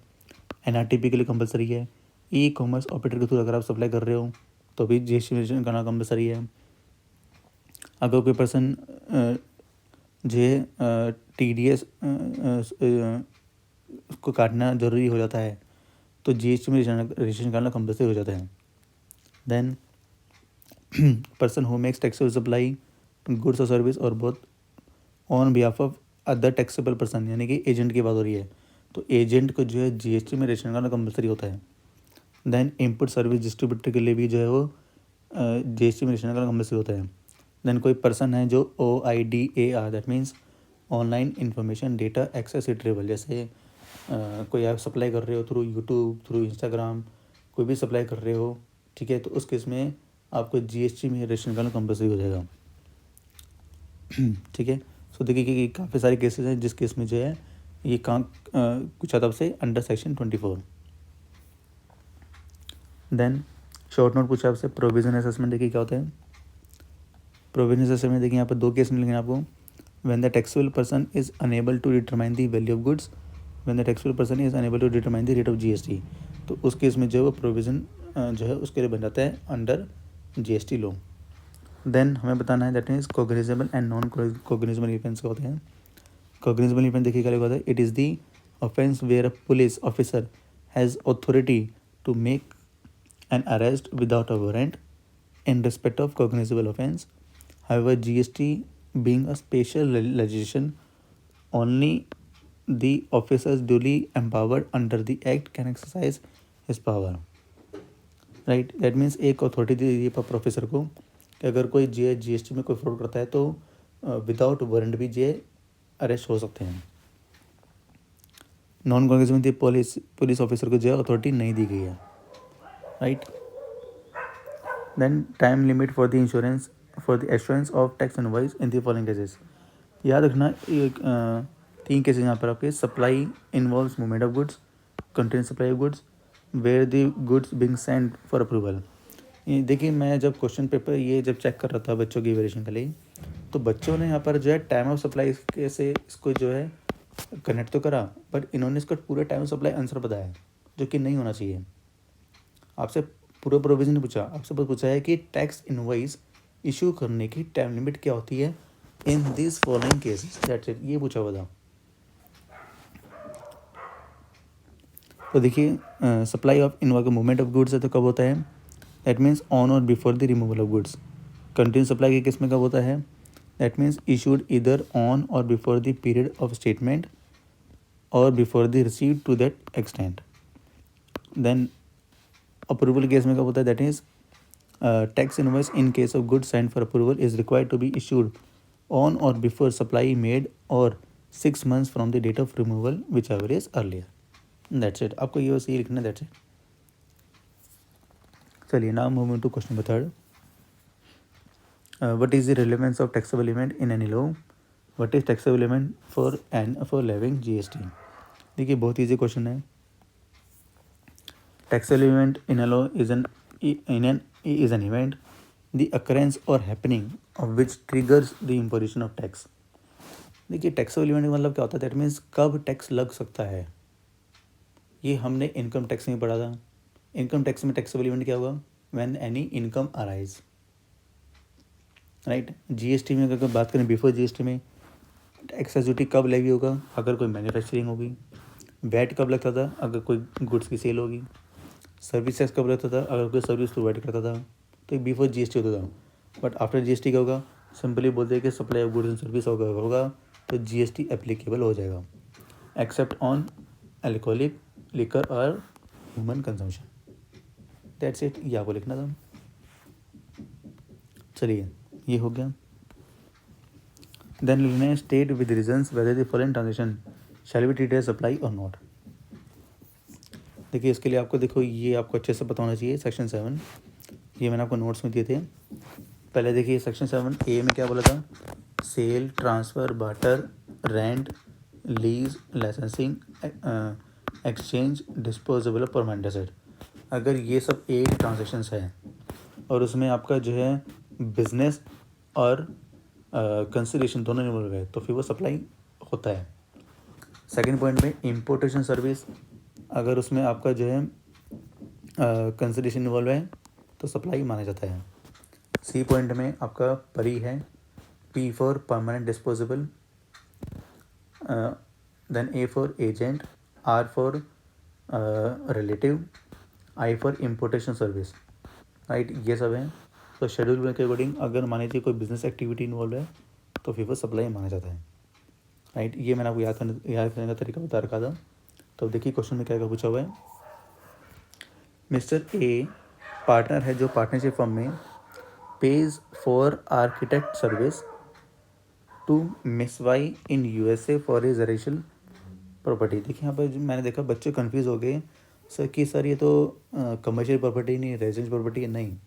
A: NRTP के लिए कंपलसरी है. ई कॉमर्स ऑपरेटर के थ्रू अगर आप सप्लाई कर रहे हो तो भी जीएसटी में रजिस्ट्रेशन करना कंपलसरी है. अगर कोई पर्सन जो है TDS को काटना ज़रूरी हो जाता है तो जीएसटी में रजिस्ट्रेशन करना कंपलसरी हो जाता है. Then person who makes taxable supply goods और सर्विस और both on behalf of other taxable person, यानी कि एजेंट की बात हो रही है तो एजेंट को जो है जीएसटी में रजिस्ट्रेशन करना कंपलसरी होता है. देन इनपुट सर्विस डिस्ट्रीब्यूटर के लिए भी जो है वो जीएसटी में रजिस्ट्रेशन करना कंपलसरी होता है. देन कोई पर्सन है जो OIDAR, that means online information data access retrieval, जैसे कोई आप सप्लाई कर रहे हो थ्रू यूट्यूब, थ्रू इंस्टाग्राम, कोई भी सप्लाई कर रहे हो, ठीक है, तो उस केस में आपको GST में रजिस्ट्रेशन करना कंपलसरी हो जाएगा। ठीक है, सो देखिए कि काफ़ी सारे केसेस हैं जिस केस में जो है ये काम कुछ आता से under section 24। Then short note पूछा आपसे प्रोविजन असेसमेंट, देखिए क्या होता है। प्रोविजन असेसमेंट देखिए यहाँ पर दो केस मिलेंगे आपको। When the taxable person is unable to determine the value of goods, when the taxable person is unable to determine the rate of GST, तो उस केस में जो है वो प्रोविज़न जो है उसके लिए बन जाता है अंडर GST लॉ। देन हमें बताना है that means cognizable and non cognizable events क्या होते हैं। कोग्निजेबल इवेंट देखिए क्या होता है, it is the offence where a police officer has authority to make an arrest without a warrant in respect of cognizable offence. However, GST being a special legislation, only the officers duly empowered under the act can exercise his power. Right, that means एक authority दे दी है professor को कि अगर कोई GST में कोई fraud करता है तो विदाउट वारंट भी जे अरेस्ट हो सकते हैं। नॉन कॉग्निजेबल पुलिस ऑफिसर को जो अथॉरिटी नहीं दी गई है। Right, then time limit for the insurance for the assurance of tax invoice in the following cases. याद रखना एक 3 केसेस यहाँ पर आपके। Supply involves movement of goods, continuous supply of goods, where the goods being send for approval. ये देखिए मैं जब क्वेश्चन पेपर ये जब चेक कर रहा था बच्चों की वेरिएशन के लिए, तो बच्चों ने यहाँ पर जो है टाइम ऑफ सप्लाई के से इसको जो है कनेक्ट तो करा, बट इन्होंने इसका पूरा टाइम ऑफ सप्लाई आंसर बताया जो कि नहीं होना चाहिए। आपसे पूरा प्रोविजन नहीं पूछा, आपसे बस पूछा है कि टैक्स इनवॉइस इशू करने की टाइम लिमिट क्या होती है in this following cases, that's it, ये पूछा हुआ था। तो देखिए supply of invoice movement of goods है तो कब होता है, दैट मीन्स ऑन और before the removal of goods. Continue supply के केस में कब होता है, दैट मीन्स इशूड इधर ऑन और before the period of statement और before the received to that extent. Then approval case में कब होता है, that is tax invoice in case of good send for approval is required to be issued on और before supply made और 6 months from the date of removal whichever is earlier. That's it, आपको ये बस ये लिखना है, that's it. चलिए now moving to question number 3। What is the relevance of taxable event in any law, what is taxable event for levying GST। देखिए बहुत easy question है। Taxable event in a law is an event, the occurrence or happening of which triggers the imposition of tax। देखिए taxable event मतलब क्या होता है, that means कब tax लग सकता है। ये हमने इनकम टैक्स में पढ़ा था। इनकम टैक्स में टैक्सेबल इवेंट क्या होगा, when any income arise. Right, GST में अगर बात करें बिफोर GST में एक्साइज ड्यूटी कब लेवी होगा, अगर कोई मैन्युफैक्चरिंग होगी। वैट कब लगता था, अगर कोई गुड्स की सेल होगी। सर्विस टैक्स कब रहता था, अगर कोई सर्विस प्रोवाइड करता था, तो बिफोर GST होता था। बट आफ्टर GST क्या होगा, सिंपली बोलते हैं कि supply of goods and service होगा तो GST एप्लीकेबल हो जाएगा, एक्सेप्ट ऑन अल्कोहलिक लिकर और ह्यूमन कंजम्पशन। दैट्स इट, ये आपको लिखना था। चलिए ये हो गया। देन लिखना state with reasons whether the following transaction shall be treated as supply और नॉट। देखिए इसके लिए आपको देखो ये आपको अच्छे से पता होना चाहिए। सेक्शन 7 ये मैंने आपको नोट्स में दिए थे। पहले देखिए सेक्शन 7A में क्या बोला था, sale, transfer, barter, rent, lease, licensing, exchange, disposable permanent asset. अगर ये सब एक ट्रांजेक्शन्स है और उसमें आपका जो है बिजनेस और कंसिडरेशन दोनों इन्वॉल्व है तो फिर वो सप्लाई होता है। सेकंड पॉइंट में इम्पोर्टेशन सर्विस, अगर उसमें आपका जो है कंसिडरेशन इन्वॉल्व है तो सप्लाई माना जाता है। C पॉइंट में आपका परी है, P for permanent disposable, then A for agent, R for relative, I for importation service. Right, ये सब है। तो शेड्यूल के अकॉर्डिंग अगर मान लीजिए कोई बिजनेस एक्टिविटी इन्वॉल्व है तो फिर वो सप्लाई माना जाता है। राइट, ये मैंने आपको याद करने का तरीका बता रखा था। तो देखिए क्वेश्चन में क्या क्या पूछा हुआ है। मिस्टर ए पार्टनर है जो पार्टनरशिप फर्म में pays for architect service to miss Y in USA for his residential property. देखिए यहाँ पर मैंने देखा बच्चे कंफ्यूज हो गए सर कि सर ये तो कमर्शियल प्रॉपर्टी नहीं, रेजिडेंशियल प्रॉपर्टी है। नहीं,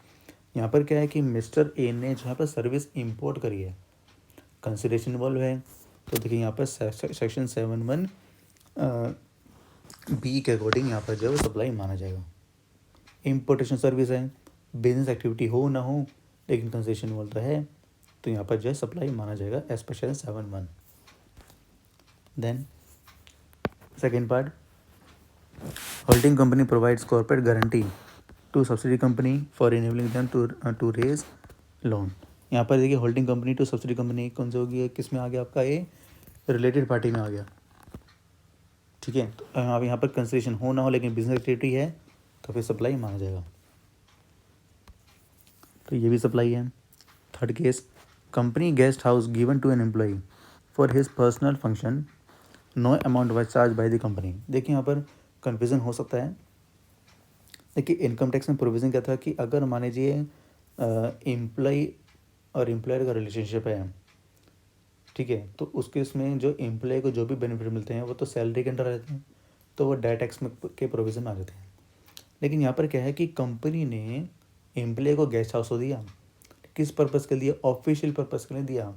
A: यहाँ पर क्या है कि मिस्टर ए ने जहाँ पर सर्विस इंपोर्ट करी है, कंसिडरेशन इन्वॉल्व है। तो देखिए यहाँ पर सेक्शन 7(1) बी के अकॉर्डिंग यहाँ पर जो है सप्लाई माना जाएगा। इम्पोर्टेशन सर्विस है, बिजनेस एक्टिविटी हो ना हो लेकिन कंसेशन इन्वॉल्व तो है, तो यहाँ पर जो है सप्लाई माना जाएगा as per section 7(1). Then second part, holding company provides corporate guarantee to subsidy company for enabling them to raise loan. यहाँ पर देखिए holding company to subsidy company कौन सी होगी, किस में आ गया आपका, ये रिलेटेड पार्टी में आ गया। ठीक है, तो अब यहाँ पर कंसिडरेशन हो ना हो लेकिन बिजनेस एक्टिविटी है तो फिर सप्लाई माना जाएगा। तो ये भी सप्लाई है। Third case, company guest house given to an employee for his personal function, no amount was charge by the company. देखिए यहाँ पर कन्फ्यूज़न हो सकता है। देखिए इनकम टैक्स में प्रोविज़न क्या था कि अगर मान लीजिए एम्प्लॉई और एम्प्लॉयर का रिलेशनशिप है, ठीक है, तो उस केस में जो एम्प्लॉय को जो भी बेनिफिट मिलते हैं वो तो सैलरी के अंडर रहते हैं, तो वो डायरेक्ट टैक्स में के प्रोविज़न में आ जाते हैं। लेकिन यहाँ पर क्या है कि कंपनी ने एम्प्लॉय को गेस्ट हाउस तो दिया, किस पर्पज़ के लिए, ऑफिशियल पर्पज़ के लिए दिया।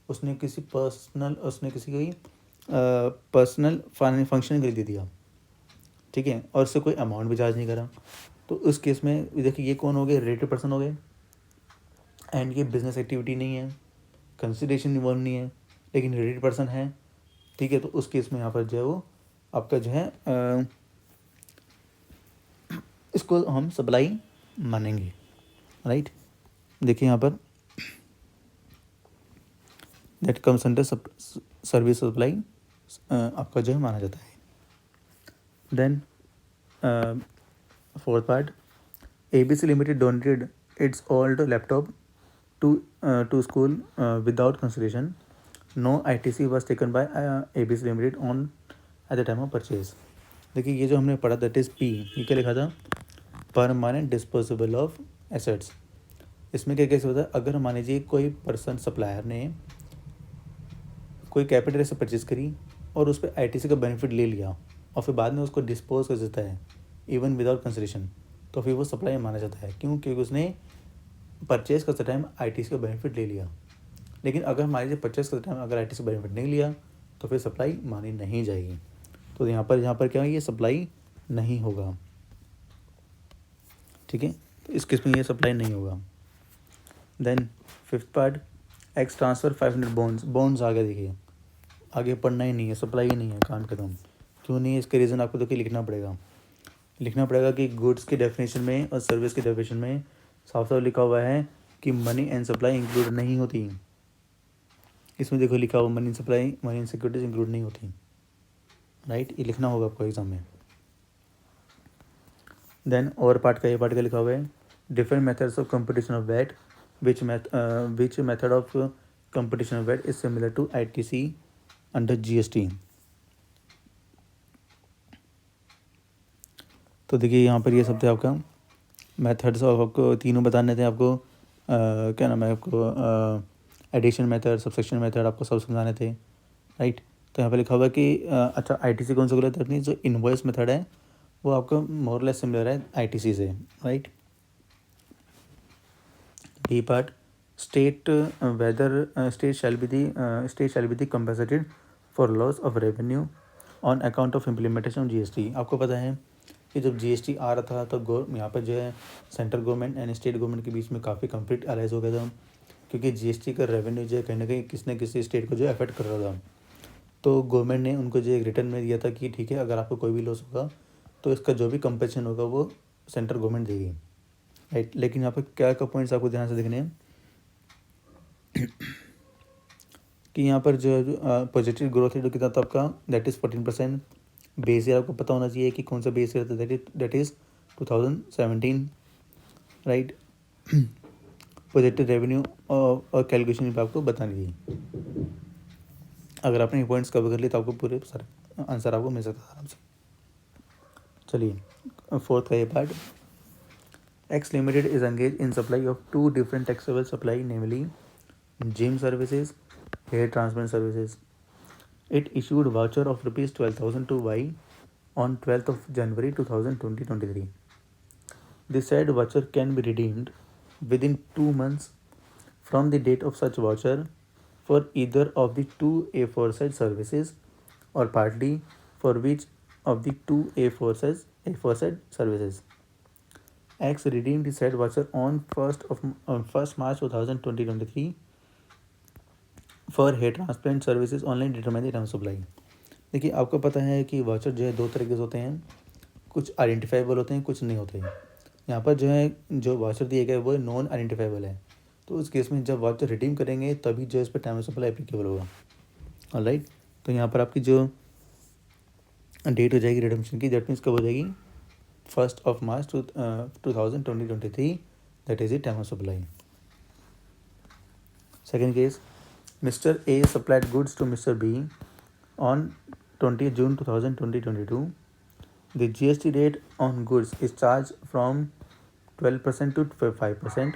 A: उसने किसी कोई पर्सनल फंक्शन के लिए दिया, ठीक है, और उससे कोई अमाउंट भी चार्ज नहीं करा। तो उस केस में देखिए ये कौन हो गए, रिलेटेड पर्सन हो गए, एंड ये बिजनेस एक्टिविटी नहीं है, कंसिडरेशन इन्वॉल्व नहीं है, लेकिन रिलेटेड पर्सन है। ठीक है, तो उस केस में यहाँ पर जो है वो आपका जो है इसको हम सप्लाई मानेंगे। राइट, देखिए यहाँ पर that comes under service supply आपका जो है माना जाता है। Then fourth part, ABC limited donated its old laptop to school without consideration, no ITC was taken by ABC limited on at the time of purchase. देखिए ये जो हमने पढ़ा दैट इज़ P, ये क्या लिखा था, परमानेंट डिस्पोजेबल ऑफ एसेट्स। इसमें क्या कैसे होता है, अगर मान लीजिए कोई पर्सन सप्लायर ने कोई कैपिटल से परचेज करी और उस पर ITC का बेनिफिट ले लिया और फिर बाद में उसको डिस्पोज कर देता है इवन विदाउट कंसिडरेशन, तो फिर वो सप्लाई माना जाता है। क्यों? क्योंकि उसने परचेज करते टाइम ITC का बेनिफिट ले लिया। लेकिन अगर मान लीजिए परचेज करते टाइम अगर ITC का बेनिफिट नहीं लिया तो फिर सप्लाई मानी नहीं जाएगी। तो यहाँ पर क्या है, ये सप्लाई नहीं होगा। ठीक है, तो इस केस में ये सप्लाई नहीं होगा। Then fifth part, X transfer 500 bonds आ गया। देखिए आगे पढ़ना ही नहीं है, सप्लाई ही नहीं है, काम खत्म। क्यों नहीं है, इसके रीज़न आपको देखिए लिखना पड़ेगा कि गुड्स की डेफिनेशन में और सर्विस की डेफिनेशन में साफ साफ लिखा हुआ है कि मनी एंड सप्लाई इंक्लूड नहीं होती। इसमें देखो लिखा हुआ money supply, money and securities include नहीं होती। राइट, ये लिखना होगा आपको एग्जाम में। देन और पार्ट का लिखा हुआ है, different methods of competition of VAT, which method of competition of VAT is similar to ITC under GST। तो देखिए यहाँ पर ये सब थे आपका मेथड्स ऑफ, आपको तीनों बताने थे आपको, क्या नाम है आपको, एडिशन मेथड, सबसेक्शन मेथड, आपको सब समझाने थे। राइट, तो यहाँ पर लिखा हुआ है कि अच्छा ITC कौन सा बोला था, अपनी जो इनवॉइस मेथड है वो आपका मोरलेस सिमिलर है ITC से। Right, B part, state whether state shall be the compensated for loss of revenue on account of implementation of GST। आपको पता है कि जब GST आ रहा था तो यहाँ पर जो है central government and state government के बीच में काफ़ी कंफ्लिक्ट अराइज हो गया था, क्योंकि GST का रेवेन्यू जो है कहीं ना कहीं किसी न किसी स्टेट को जो अफेक्ट कर रहा था। तो गवर्नमेंट ने उनको जो एक रिटर्न में दिया था कि ठीक है, अगर आपको कोई भी लॉस होगा तो इसका जो भी कंपनसेशन होगा वो सेंट्रल गवर्नमेंट देगी। राइट, लेकिन यहाँ पर क्या पॉइंट्स आपको ध्यान से देखने हैं कि यहाँ पर जो पॉजिटिव ग्रोथ रेट कितना था आपका, दैट इज़ 14%। बेस ईयर आपको पता होना चाहिए कि कौन सा बेस ईयर था, that is 2017। Right, positive revenue और कैलकुलेशन पर आपको बतानी थी। अगर आपने पॉइंट्स कवर कर लिए तो आपको पूरे सारे आंसर आपको मिल सकता है आराम से। चलिए फोर्थ का ये part, X Limited is engaged in supply of two different taxable supply, namely gym services, hair transplant services. It issued voucher of rupees 12,000 to Y on 12th of January 2023. The said voucher can be redeemed within 2 months from the date of such voucher for either of the two aforesaid services or partly for which of the two aforesaid services. X redeemed the said voucher on 1st March 2023 for hair transplant services online determine the term supply. देखिए आपको पता है कि voucher जो है दो तरीके से होते हैं, कुछ आइडेंटिफाइबल होते हैं, कुछ नहीं होते हैं. यहाँ पर जो है जो वाउचर दिए गए वो नॉन आइडेंटिफाइबल है, तो उस केस में जब वाउचर रिडीम करेंगे तभी जो इस पर टाइम सप्लाई एप्लीकेबल होगा. ऑलराइट, तो यहाँ पर आपकी जो डेट हो जाएगी रिडम्पशन की, दैट मीन्स कब हो जाएगी 1st of March 2023, that is the time of supply. Second case, Mr. A supplied goods to Mr. B on 20th June 2022. The GST rate on goods is charged from 12% to 5%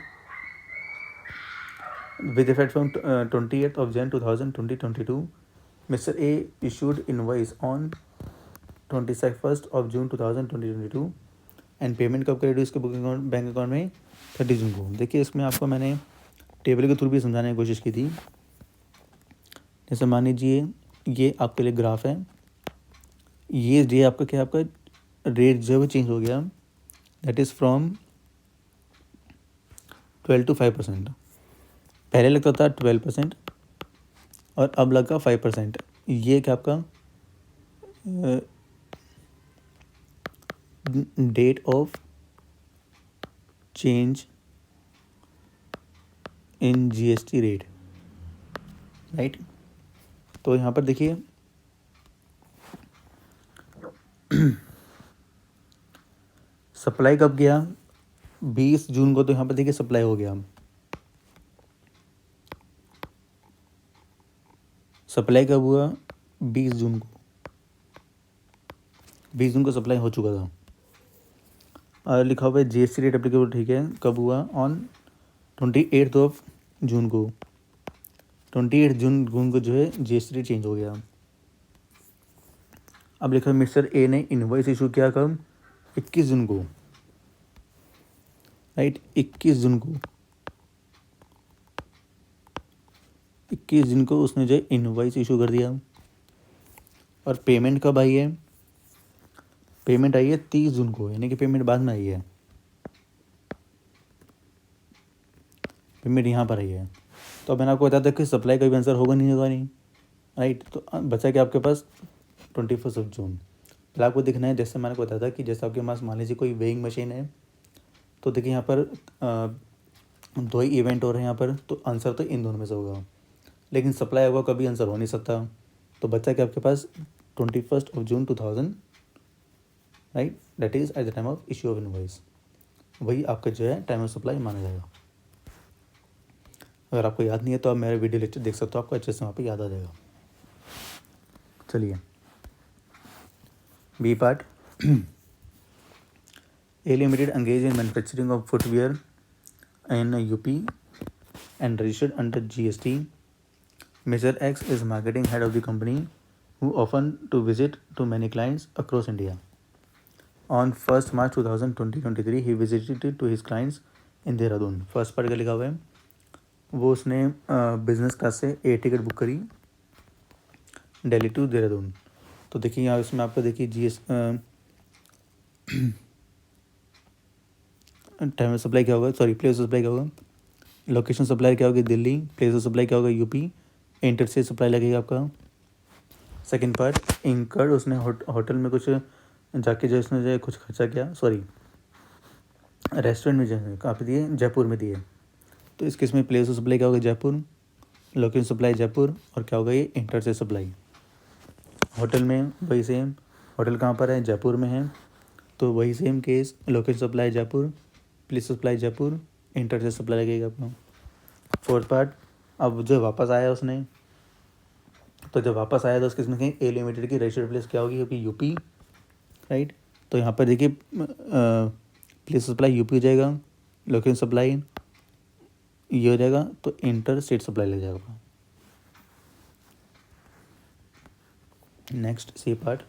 A: with effect from 20th of Jan 2022. Mr. A issued invoice on 21st of June 2022 and payment कब करें इसके booking bank account में 30 जून को. देखिए इसमें आपको मैंने table के थ्रू भी समझाने की कोशिश की थी. जैसे मान लीजिए ये आपके लिए ग्राफ है, ये आपका क्या आपका रेट जो है वो चेंज हो गया, दैट इज़ फ्रॉम 12 to 5%. पहले लगता था 12% और अब लगा 5%. ये क्या आपका date of change in GST rate, right. तो यहाँ पर देखिए सप्लाई कब गया 20 जून को, तो यहाँ पर देखिए सप्लाई हो गया. सप्लाई कब हुआ 20 जून को, 20 जून को सप्लाई हो चुका था. और लिखा हुआ है जीएसटी रेट एप्लीकेबल, ठीक है. कब हुआ ऑन 28th ऑफ जून को, 28 जून को जो है जीएसटी रेट चेंज हो गया. अब लिखा मिस्टर ए ने इनवॉइस इशू किया कब 21 जून को, राइट. 21 जून को उसने जो है इनवॉइस इशू कर दिया. और पेमेंट कब आई है, पेमेंट आई है 30 जून को, यानी कि पेमेंट बाद में आई है. पेमेंट यहाँ पर आई है. तो अब मैंने आपको बताया था कि सप्लाई का भी आंसर होगा नहीं, राइट. तो बचा कि आपके पास 21 ऑफ जून. पहले आपको दिखना है, जैसे मैंने आपको बताया था कि जैसे आपके पास मान लीजिए कोई वेइंग मशीन है, तो देखिए यहाँ पर दो ही इवेंट हो रहे हैं यहाँ पर, तो आंसर तो इन दोनों में से होगा. लेकिन सप्लाई होगा कभी आंसर हो नहीं सकता. तो बचा कि आपके पास 21 of June 2000, right, that is eight the time of issue of invoice. वही आपका जो है टाइम ऑफ सप्लाई माना जाएगा. अगर आपको याद नहीं है तो आप मेरा वीडियो लेक्चर देख सकते हो, आपको अच्छे से वहाँ पे याद आ जाएगा. चलिए B part. A limited engage in manufacturing of footwear in UP and registered under GST. Mr. X is marketing head of the company who often to visit to many clients across India. On 1st March 2023, he visited to his clients in Dehradun. First part का लिखा हुआ है, वो उसने business class से air ticket book करी Delhi to Dehradun. तो देखिए यहाँ इसमें आपको देखिए टाइम ऑफ सप्लाई क्या होगा, सॉरी प्लेस ऑफ सप्लाई क्या होगा, लोकेशन सप्लाई क्या होगी दिल्ली, प्लेस ऑफ सप्लाई क्या होगा यूपी, इंटर से सप्लाई लगेगा आपका. सेकंड पार्ट इंकर, उसने होटल में कुछ जाके जो इसने जो कुछ खर्चा किया, सॉरी रेस्टोरेंट में जो कहाँ पे दिए, जयपुर में दिए. तो इस केस में प्लेस ऑफ सप्लाई क्या होगा जयपुर, लोकेशन सप्लाई जयपुर, और क्या होगा ये इंटर से सप्लाई. होटल में वही सेम, होटल कहाँ पर है जयपुर में है, तो वही same case, location supply Jaipur, place supply Jaipur, inter से सप्लाई लगेगा आपको. फोर्थ पार्ट, अब जो वापस आया उसने, तो जब वापस आया तो उसके इसमें कहीं ए लिमिटेड की रजिस्टर्ड प्लेस क्या होगी, क्योंकि यूपी, राइट. तो यहाँ पर देखिए प्लेस सप्लाई यूपी हो जाएगा, लोकेशन सप्लाई ये हो जाएगा, तो इंटर स्टेट सप्लाई ले जाएगा। Next C part,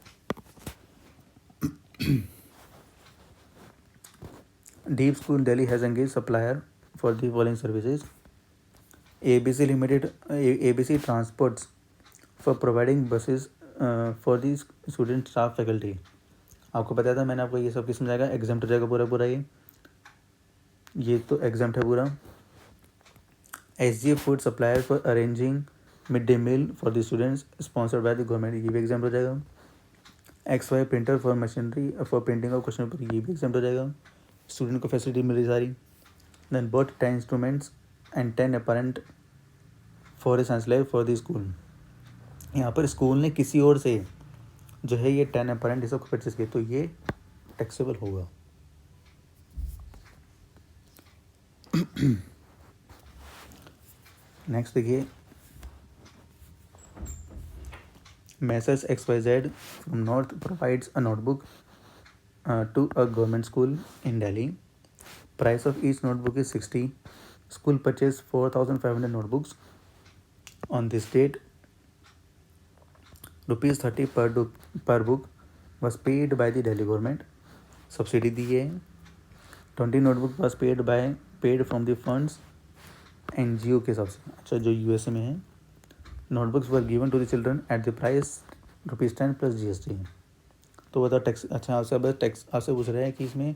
A: Deep school Delhi has engage supplier for the following services, ABC Limited, ABC Transports for providing buses for the student staff faculty। आपको पता था, मैंने आपको ये सब किस समझाएगा, एग्जाम्प्ट हो जाएगा पूरा पूरा ये तो एग्जाम्प्ट है पूरा। SGF food supplier for arranging mid day meal for the students sponsored by the government, ये भी एग्जाम्प्ट हो जाएगा। XY printer for machinery for printing of question paper, ये भी एग्जाम्प्ट हो जाएगा। स्टूडेंट को फैसिलिटी मिल रही सारी। Then bought 10 instruments and 10 apparatus for a science lab for the school, यहाँ पर स्कूल ने किसी और से जो है ये 10 अपेरेंट ये सब परचेज किए, तो ये टैक्सेबल होगा। नेक्स्ट देखिए, messrs XYZ from north provides a notebook to a government school in Delhi, price of each notebook is 60, school purchase 4500 notebooks on this date, ₹30 per book was paid by the Delhi government, subsidy दी है। 20 notebook was paid from the funds NGO के हिसाब से, अच्छा जो USA में है। Notebooks were given to the children at the price ₹10 plus GST। तो बताओ टैक्स, अच्छा आपसे बस टैक्स आपसे पूछ रहे हैं कि इसमें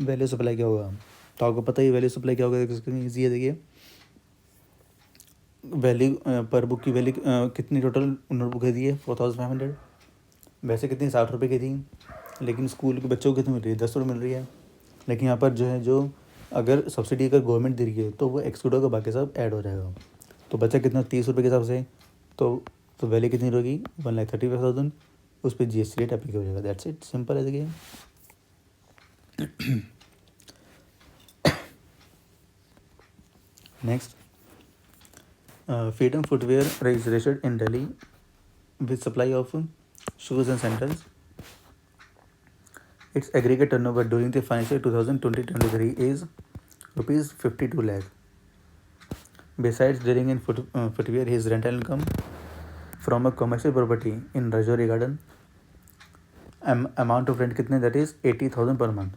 A: वैल्यू सप्लाई क्या होगा, तो आपको पता ही वैल्यू सप्लाई क्या होगा, ईजी है। देखिए वैल्यू पर बुक की वैल्यू कितनी टोटल नोटबुक दी है 4500, वैसे कितनी 60 की थी, लेकिन स्कूल के बच्चों को कितनी मिल रही है 10 मिल रही है, लेकिन यहाँ पर जो है जो अगर सब्सिडी अगर गवर्नमेंट दे रही है तो वो एक्सक्लूड होगा, बाकी सब ऐड हो जाएगा। तो बचा कितना 30 के हिसाब से, तो वैल्यू कितनी होगी 1,35,000, उस पर GST रेट अप्लाई हो जाएगा। दैट्स इट, सिंपल है। देखिए next, freedom footwear is registered in Delhi with supply of shoes and sandals. Its aggregate turnover during the financial 2020-23 is rupees 52 lakh. Besides dealing in footwear, his rental income from a commercial property in Rajouri Garden, amount of rent कितने, that is 80,000 per month.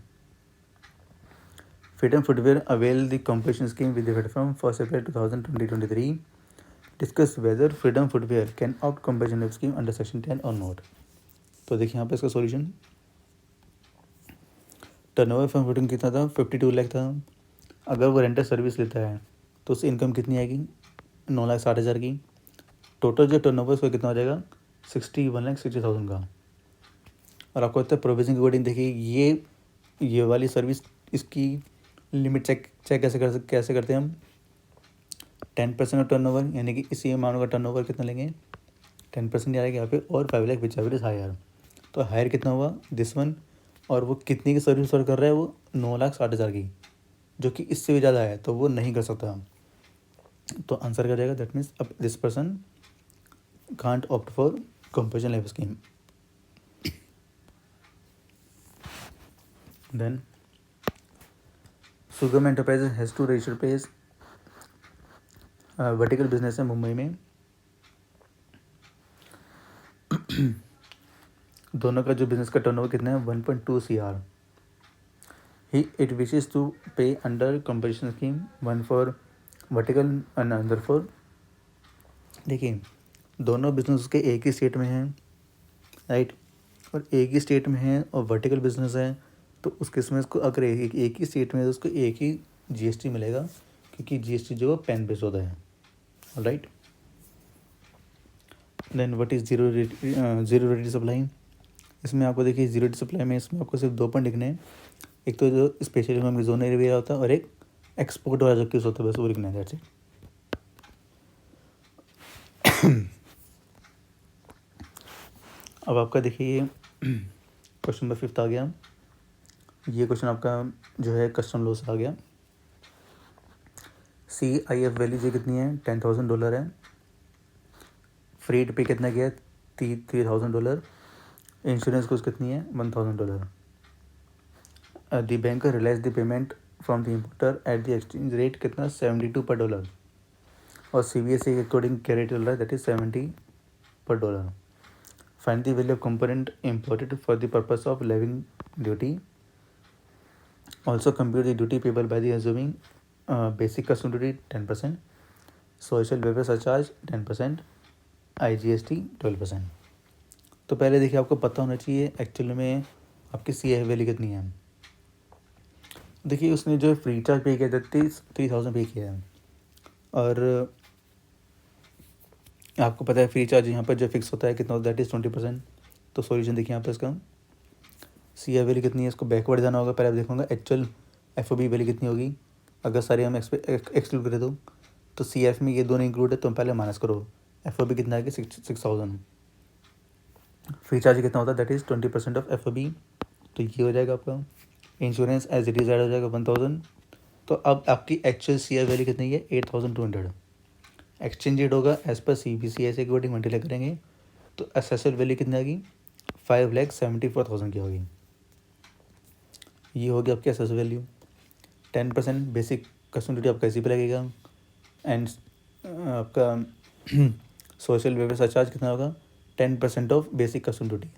A: Freedom Footwear avail the compensation scheme with effect from 1st April 2020-23. Discuss whether freedom footwear can opt compensation scheme under section 10 और not. तो देखिए यहाँ पे इसका solution, turnover from footing कितना था 52 लाख था। अगर वो रेंटल सर्विस लेता है तो उससे इनकम कितनी आएगी 9,60,000 की। टोटल जो टर्नओवर उसका कितना हो जाएगा 61,60,000 का। और आपको लगता है प्रोविजन के अकॉर्डिंग देखिए ये वाली सर्विस इसकी लिमिट चेक कैसे करते हैं हम 10% ऑफ टर्नओवर, यानी कि इसी अमाउंट का टर्नओवर कितना लेंगे 10% आएगा यहाँ पे, और 5 lakh whichever is higher. तो हायर कितना हुआ दिस वन, और वो कितनी की सर्विस कर रहा है वो 9,60,000 की, जो कि इससे भी ज़्यादा है तो वो नहीं कर सकता। तो आंसर क्या जाएगा, दैट मीन्स अब this person can't opt for composition levy scheme. Then Sugam enterprise has to register place vertical business है मुंबई में। दोनों का जो बिजनेस का टर्नओवर कितना है 1.2 CR। इट विशेज टू पे under competition scheme, one for vertical and another for. देखिए दोनों बिजनेस के एक ही स्टेट में हैं, राइट, और एक ही स्टेट में है और वर्टिकल बिजनेस है, तो उस केस में उसको अगर एक ही स्टेट में है तो उसको एक ही GST मिलेगा, क्योंकि GST जो पेन बेस होता है, right. Then what is zero rate supply. इसमें आपको देखिए जीरो रेट सप्लाई में इसमें आपको सिर्फ 2 पॉइंट लिखने हैं, एक तो जो स्पेशल इकोनॉमिक जोन एरिया होता है और एक एक्सपोर्ट वाला जो केस होता है, बस वो लिखना है, दैट्स इट। अब आपका देखिए क्वेश्चन नंबर 5 आ गया। ये क्वेश्चन आपका जो है कस्टम लॉ से आ गया। CIF वैल्यू जो कितनी है $10,000 है। फ्रीड पे कितना गया $3,000। इंश्योरेंस कोस्ट कितनी है $1,000। The bank realise the payment from the importer at the exchange rate कितना 72 पर डॉलर, और CBSE के अकॉर्डिंग क्या रेट चल रहा है, that is 70 per dollar. Find the value of component imported for the purpose of levying duty. Also compute the duty payable by the assuming basic custom duty 10%, social welfare surcharge 10%, IGST 12%. तो पहले देखिए आपको पता होना चाहिए actual में आपकी CIF value कितनी है. देखिए उसने जो फ्री चार्ज पे किया था 30,000 पे किया है, और आपको पता है फ्री चार्ज यहाँ पर जो फिक्स होता है कितना, दैट इज़ 20%. तो सॉल्यूशन देखिए यहाँ पर इसका CIF वैल्यू कितनी है, इसको बैकवर्ड जाना होगा. पहले आप देखूँगा एक्चुअल FOB वैल्यू कितनी होगी. अगर सारे हम एक्सक्लूड करें तो CIF में ये दोनों इंक्लूड है, तो हम पहले माइनस करो. FOB कितना है कि 6,000. फ्री चार्ज कितना होता है, दैट इज़ 20% ऑफ FOB. तो ये हो जाएगा आपका. Insurance as it is add हो जाएगा 1,000. तो अब आपकी एक्चुअल CIF वैल्यू कितनी है 8,200. एक्सचेंज रेट होगा एज पर CBCS के अकॉर्डिंग मल्टीप्लाई करेंगे तो एसेसर वैल्यू कितनी आएगी 5,74,000 की होगी. ये होगी आपकी assessor value. 10% basic custom duty आपका इसी पे लगेगा. एंड आपका सोशल वेलफेयर सरचार्ज कितना होगा 10% of basic custom duty.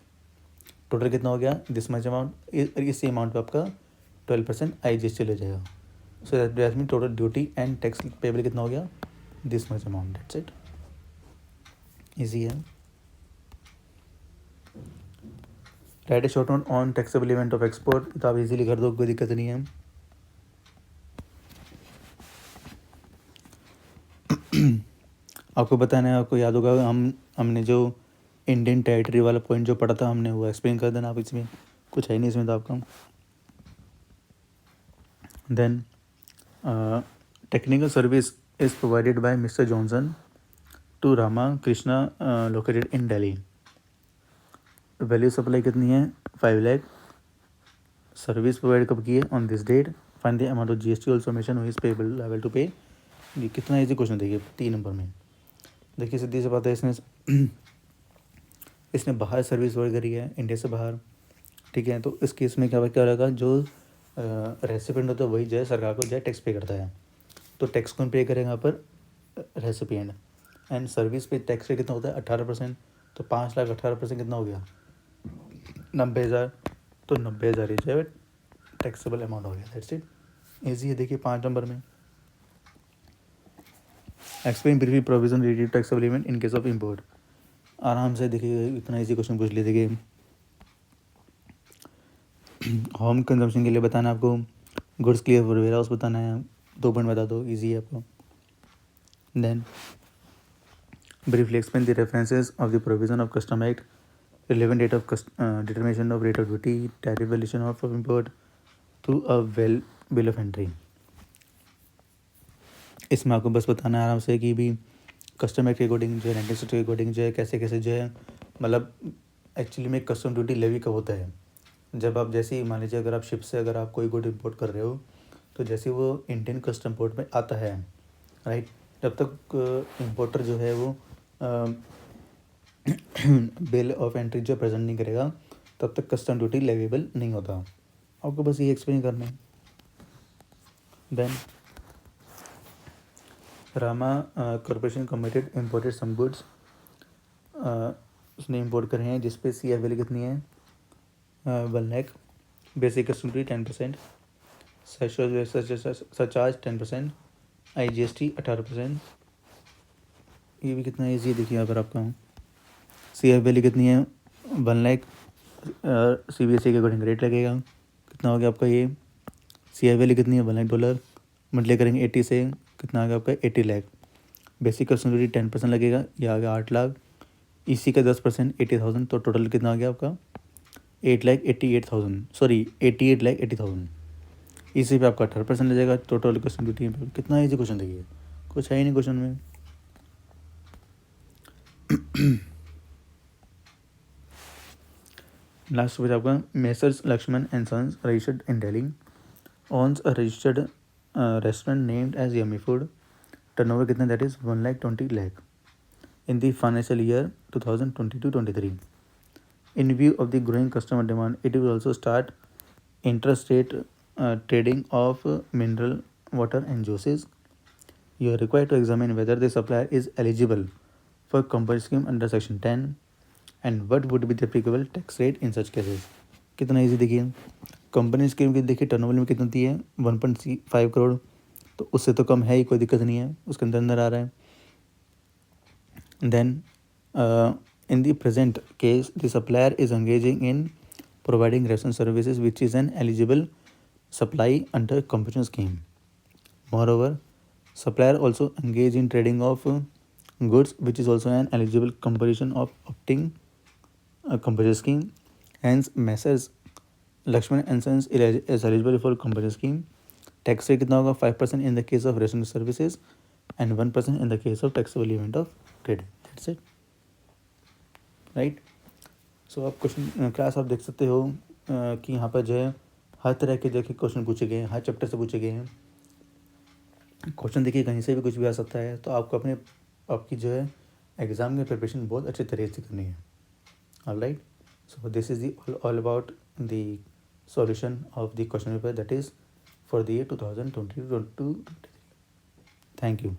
A: Total कितना हो गया दिस मच अमाउंट. इसी अमाउंट पे आपका 12% IGST ले जाएगा. So that mean total duty and tax payable कितना हो गया this much amount. That's it. Easy है. Write a short note on taxable event of export. तो आप इजीली कर दो, कोई दिक्कत नहीं है. आपको बताना है, आपको याद होगा हमने जो इंडियन टेरिटरी वाला पॉइंट जो पढ़ा था हमने वो एक्सप्लेन कर देना. आप इसमें कुछ है नहीं इसमें तो आपका. Then technical service is provided by mister Johnson to Rama Krishna located in Delhi. Value supply कितनी है 5 लाख. सर्विस प्रोवाइड कब की है on this date. Find the amount of GST also mention who is payable liable to pay. ये कितना easy question देखिए 3 number में. देखिए सीधी सी बात है, इसने बाहर सर्विस प्रोवाइड करी है इंडिया से बाहर. ठीक है, तो इस केस में क्या रहेगा, जो रेसिपिएंट होता है वही जो है सरकार को जो है टैक्स पे करता है. तो टैक्स कौन पे करेगा यहाँ पर रेसिपिएंट. एंड सर्विस पे टैक्स रेट कितना होता है 18%. तो 5,00,000 18% कितना हो गया 90,000. तो 90,000 ही जो है टैक्सेबल अमाउंट हो गया. That's it. ईजी है. देखिए 5 नंबर में explain briefly provision related taxable event in case of import. आराम से देखिए इतना इजी क्वेश्चन पूछ लिए. देखिए होम कंजम्पशन के लिए बताना है आपको, goods clear for warehouse बताना है. 2 पॉइंट बता दो, इजी है आपको. Then briefly explain the references of the provision of custom act, relevant date of determination of rate of duty, tariff valuation of import through a bill of entry. इसमें आपको बस बताना है आराम से कि भी कस्टम एक्ट के अकॉर्डिंग जो है 1960 के अकॉर्डिंग जो है कैसे कैसे जो है, मतलब एक्चुअली में कस्टम ड्यूटी लेवी कब होता है. जब आप जैसे ही मान लीजिए अगर आप शिप से अगर आप कोई गुड इम्पोर्ट कर रहे हो तो जैसे वो इंडियन कस्टम पोर्ट में आता है, राइट, जब तक इम्पोर्टर जो है वो बिल ऑफ एंट्री जो प्रेजेंट नहीं करेगा तब तक कस्टम ड्यूटी लेवेबल नहीं होता. आपको बस ये एक्सप्लेन करना है. Then Rama corporation committed imported some goods. उसने इम्पोर्ट करे हैं जिस पे CIF वैल्यू कितनी है 1 lakh. Basic custom duty 10%, social surcharge 10%, IGST 18%. ये भी कितना ईजी है. देखिए यहाँ पर आपका CIF वैल्यू कितनी है 1 लाख. CBSE के अकॉर्डिंग रेट लगेगा कितना हो गया आपका. ये CIF वैल्यू कितनी है $1 लाख. मल्टीप्लाई करेंगे 80 से कितना आ गया आपका 80 लाख. बेसिक कस्टम ड्यूटी 10% लगेगा, ये आ गया 8 लाख. इसी का 10% 80,000. तो टोटल कितना आ गया आपका 8,88,000, सॉरी 88,80,000. इसी पे आपका 18% ले जाएगा टोटल कस्टम ड्यूटी. कितना ईजी क्वेश्चन देखिए, कुछ है ही नहीं क्वेश्चन में. लास्ट पेज आपका messrs Lakshman and sons registered in Delhi owns a registered restaurant named as Yummy Food. Turnover कितना that is 1,20 lakh in the financial year 2022-23. In view of the growing customer demand, it will also start interstate trading of mineral water and juices. You are required to examine whether the supplier is eligible for compulsory scheme under section 10 and what would be the applicable tax rate in such cases. कितना easy देखिए, company scheme की देखिए turnover में कितनी होती है 1.5 करोड़, तो उससे तो कम है ही, कोई दिक्कत नहीं है, उसके अंदर आ रहा है. Then in the present case the supplier is engaging in providing ration services which is an eligible supply under compulsion scheme. Moreover, supplier also engage in trading of goods which is also an eligible compulsion of opting a compulsion scheme. Hence Messrs Lakshman and Sons is eligible for compulsion scheme. Tax rate कितना होगा 5% in the case of ration services and 1% in the case of taxable event of trading. That's it. Right. So आप question class आप देख सकते हो कि यहाँ पर जो है हर तरह के देखिए क्वेश्चन पूछे गए हैं, हर चैप्टर से पूछे गए हैं. क्वेश्चन देखिए कहीं से भी कुछ भी आ सकता है, तो आपको आपकी जो है एग्ज़ाम की प्रिपरेशन बहुत अच्छे तरीके से करनी है. Alright. So this is the all about the solution of the question paper that is for the year 2022-23. Thank you.